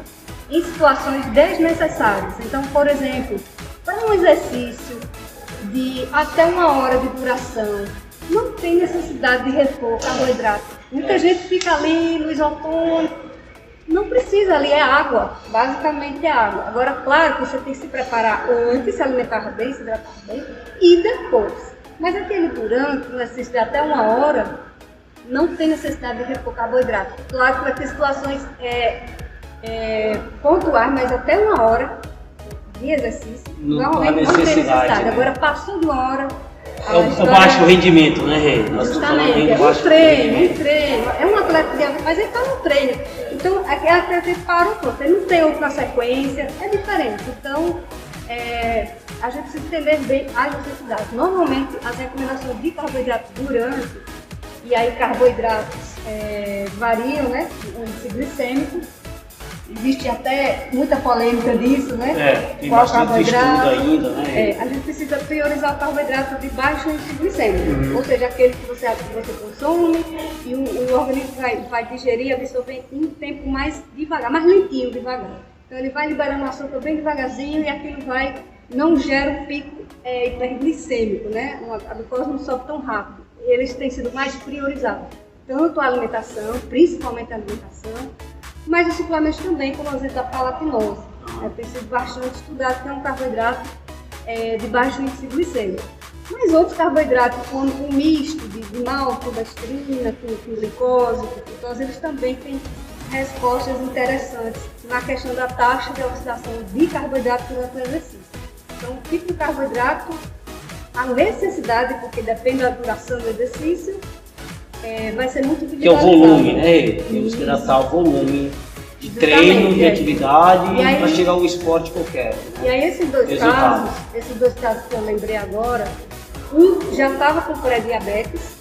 em situações desnecessárias. Então, por exemplo, para um exercício de até 1 hora de duração, não tem necessidade de repor carboidrato. Muita gente fica ali no isotônico. Não precisa, ali é água, basicamente é água. Agora, claro que você tem que se preparar antes, se alimentar bem, se hidratar bem, e depois. Mas aquele durante, um exercício de até 1 hora, não tem necessidade de repor carboidrato. Claro que vai ter situações pontuais, mas até 1 hora de exercício, normalmente não tem necessidade. Né? Agora, passou de 1 hora... É o baixo rendimento, né, Rê? Justamente, é um treino. É um atleta de alto, mas ele está no treino. Então, aquele atleta parou, pronto, ele não tem outra sequência, é diferente. Então, a gente precisa entender bem as necessidades. Normalmente, as recomendações de carboidratos durante, e aí carboidratos variam, né, o índice glicêmico. Existe até muita polêmica disso, né? Tem bastante estudo ainda, né? A gente precisa priorizar o carboidrato de baixo índice glicêmico, ou seja, aquele que você consome e o organismo vai digerir e absorver em um tempo mais devagar, mais lentinho, devagar. Então ele vai liberando o açúcar bem devagarzinho e aquilo não gera um pico hiperglicêmico, né? A glucose não sobe tão rápido. Eles têm sido mais priorizados, tanto a alimentação, principalmente a alimentação, mas os suplementos também, como a exemplo da palatinose. tem sido bastante estudado, que é um carboidrato de baixo índice glicêmico. Mas outros carboidratos, como o misto de maltodextrina, com glicose, com frutose, eles também têm respostas interessantes na questão da taxa de oxidação de carboidrato durante o exercício. Então, o tipo de carboidrato, a necessidade, porque depende da duração do exercício, vai ser muito individualizado. Que é o volume, né? Temos que adaptar o volume de treino, de atividade, para chegar ao esporte qualquer. Né? E aí esses dois casos que eu lembrei agora, um já estava com pré-diabetes,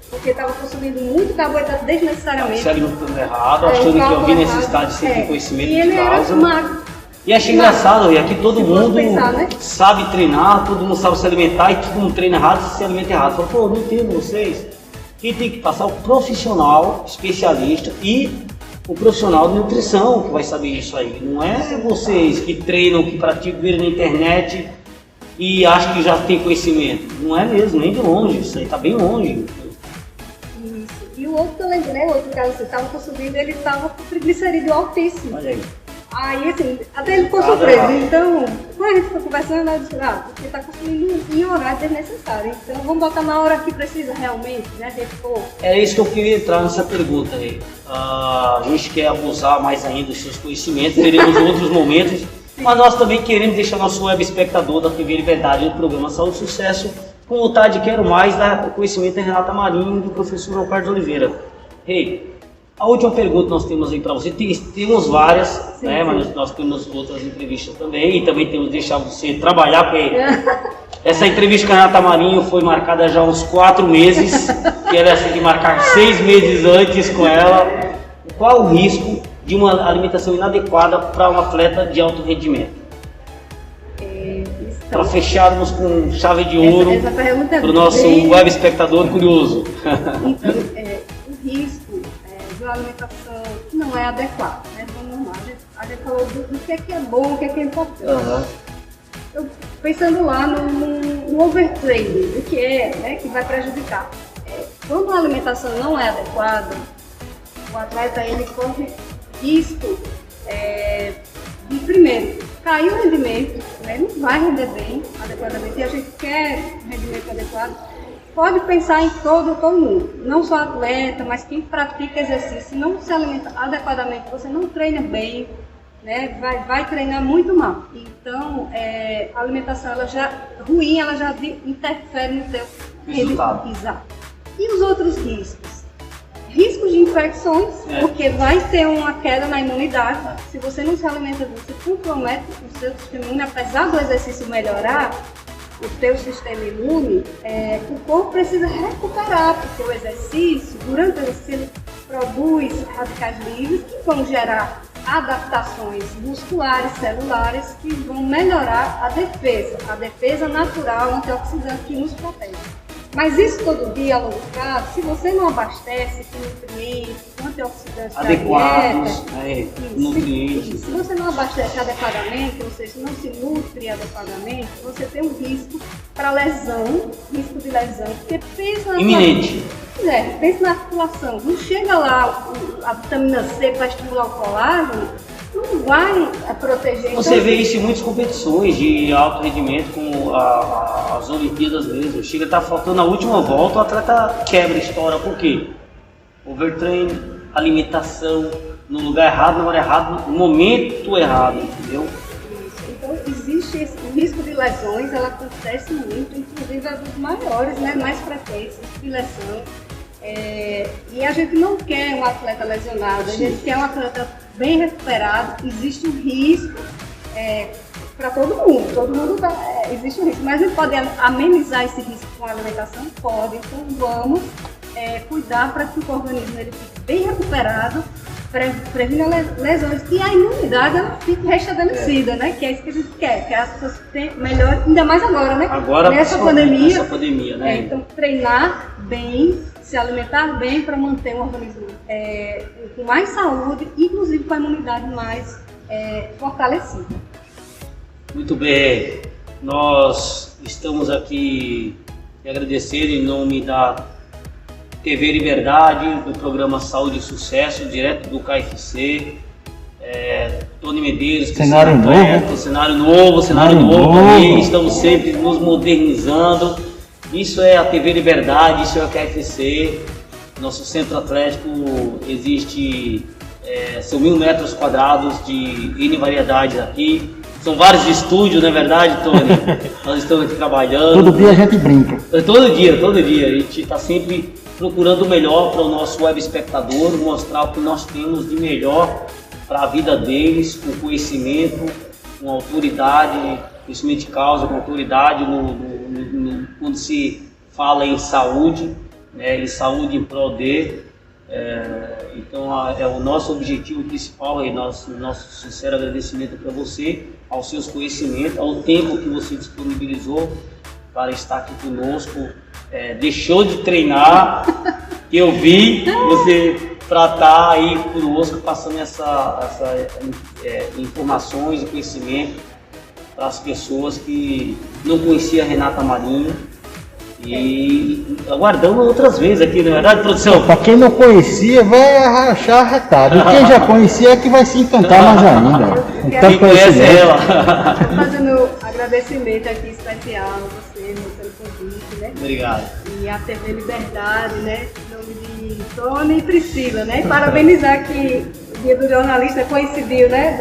porque estava consumindo muito carboidrato desnecessariamente. Se alimentando errado, achando que havia necessidade de ter conhecimento de causa. E achei engraçado, e aqui todo mundo pensar, né? Sabe treinar, todo mundo sabe se alimentar, e todo mundo treina errado e se alimenta errado. Fala, pô, não entendo vocês. Quem tem que passar o profissional, especialista e o profissional de nutrição que vai saber isso aí. Não é vocês que treinam, que praticam, viram na internet e acham que já tem conhecimento. Não é mesmo, nem de longe, isso aí está bem longe. Isso. E o outro que eu lembrei, o outro caso que você estava consumindo, ele estava com triglicerídeo altíssimo. Olha aí. Aí, assim, até ele ficou surpreso. Então, quando a gente ficou conversando, eu disse, porque está consumindo em horário desnecessário. Então, vamos botar na hora que precisa realmente, né? Repor. É isso que eu queria entrar nessa pergunta aí. A gente quer abusar mais ainda dos seus conhecimentos, teremos outros momentos, mas nós também queremos deixar nosso web espectador da TV Liberdade no programa Saúde e Sucesso com vontade, quero mais, do conhecimento da Renata Marinho e do professor João Carlos Oliveira. A última pergunta que nós temos aí para você, temos várias, né? Mas nós temos outras entrevistas também, e também temos que deixar você trabalhar, porque essa entrevista com a Renata Marinho foi marcada já há uns 4 meses, e ela tem que marcar 6 meses antes com ela. Qual o risco de uma alimentação inadequada para um atleta de alto rendimento? Para fecharmos com chave de ouro para o nosso web espectador curioso. Então, o risco de uma alimentação que não é adequada, né? Vamos lá, a gente falou do que é bom, o que é importante. Então, pensando lá no overtraining, o que né, que vai prejudicar. Quando a alimentação não é adequada, o atleta ele corre risco de, primeiro, cair o rendimento, né? Não vai render bem adequadamente, e a gente quer rendimento adequado. Pode pensar em todo mundo, não só atleta, mas quem pratica exercício. Se não se alimenta adequadamente, você não treina bem, né? Vai treinar muito mal. Então, a alimentação ela já interfere no teu resultado. Exato. E os outros riscos? Riscos de infecções, porque vai ter uma queda na imunidade. Se você não se alimenta, você compromete o seu sistema imune, apesar do exercício melhorar o teu sistema imune, o corpo precisa recuperar, porque o exercício, durante o exercício, ele produz radicais livres que vão gerar adaptações musculares, celulares, que vão melhorar a defesa natural antioxidante que nos protege. Mas isso todo dia, a longo prazo, se você não abastece com nutrientes, com antioxidantes adequados, nutrientes. Se você não abastece adequadamente, ou seja, não se nutre adequadamente, você tem um risco para risco de lesão, porque pensa na iminente. Pensa na articulação. Não chega lá a vitamina C para estimular o colágeno, não vai proteger. Você vê isso em muitas competições de alto rendimento, como as Olimpíadas mesmo. Chega a estar faltando a última volta, o atleta quebra, estoura. Por quê? Overtraining, alimentação no lugar errado, na hora errada, no momento errado, entendeu? Então existe o risco de lesões, ela acontece muito, inclusive é dos maiores, né, mais frequentes de lesão. E a gente não quer um atleta lesionado, a gente quer um atleta bem recuperado. Existe um risco para todo mundo existe um risco, mas a gente pode amenizar esse risco com a alimentação? Pode, então vamos cuidar para que o organismo ele fique bem recuperado, previna lesões e a imunidade ela fique restabelecida, né? Que é isso que a gente quer, que as pessoas tenham melhor, ainda mais agora, né? Agora, nessa pandemia, né? Então treinar bem, se alimentar bem para manter um organismo com mais saúde, inclusive com a imunidade mais fortalecida. Muito bem, nós estamos aqui a agradecer em nome da TV Liberdade, do programa Saúde e Sucesso, direto do KFC. Tony Medeiros, Cenário novo também, estamos sempre nos modernizando. Isso é a TV Liberdade, isso é a KFC. Nosso centro atlético existe, são 1.000 metros quadrados de N variedades aqui. São vários estúdios, não é verdade, Tony? Nós estamos aqui trabalhando. Todo dia a gente brinca. Todo dia. A gente está sempre procurando o melhor para o nosso web espectador, mostrar o que nós temos de melhor para a vida deles, com conhecimento, com autoridade, conhecimento de causa, com autoridade quando se fala em saúde, né, em saúde em prol de. Então é o nosso objetivo principal e nosso sincero agradecimento para você, aos seus conhecimentos, ao tempo que você disponibilizou para estar aqui conosco. Deixou de treinar, que eu vi você para estar aí conosco passando essa informações e conhecimento para as pessoas que não conheciam a Renata Marinho. E aguardamos outras vezes aqui, não é verdade, produção? Para quem não conhecia, vai achar arretado. E quem já conhecia é que vai se encantar mais ainda. Então, quem conhece ela. Fazendo agradecimento aqui especial a você pelo convite, né? Obrigado. E a TV Liberdade, né? Em nome de Tony e Priscila, né? E parabenizar que o dia do jornalista coincidiu, né?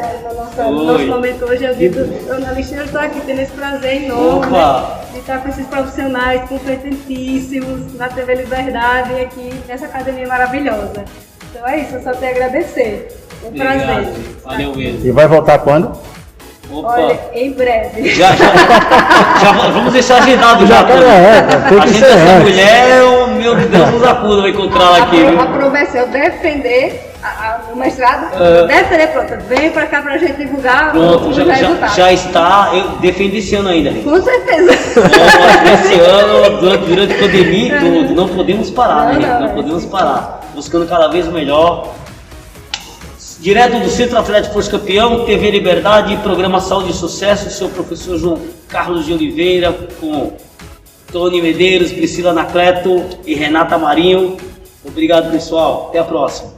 No nosso momento hoje é o dia do jornalista. Eu estou aqui tendo esse prazer enorme, né? De estar com esses profissionais competentíssimos na TV Liberdade e aqui nessa academia maravilhosa. Então é isso, eu só tenho a agradecer. É um prazer. Valeu mesmo. E vai voltar quando? Opa. Olha, em breve. Já vamos deixar agendado já. Tem que ser essa mulher, meu Deus nos acuda, vai encontrá-la aqui. A promessa é eu defender o mestrado, defender, pronto, vem pra cá pra gente divulgar. Pronto, já está, eu defendo esse ano ainda. Com certeza. Esse ano, durante a pandemia, não podemos parar, né? Não podemos parar. Buscando cada vez melhor. Direto do Centro Atlético Força Campeão, TV Liberdade e Programa Saúde e Sucesso, seu professor João Carlos de Oliveira, com Tony Medeiros, Priscila Anacleto e Renata Marinho. Obrigado, pessoal. Até a próxima.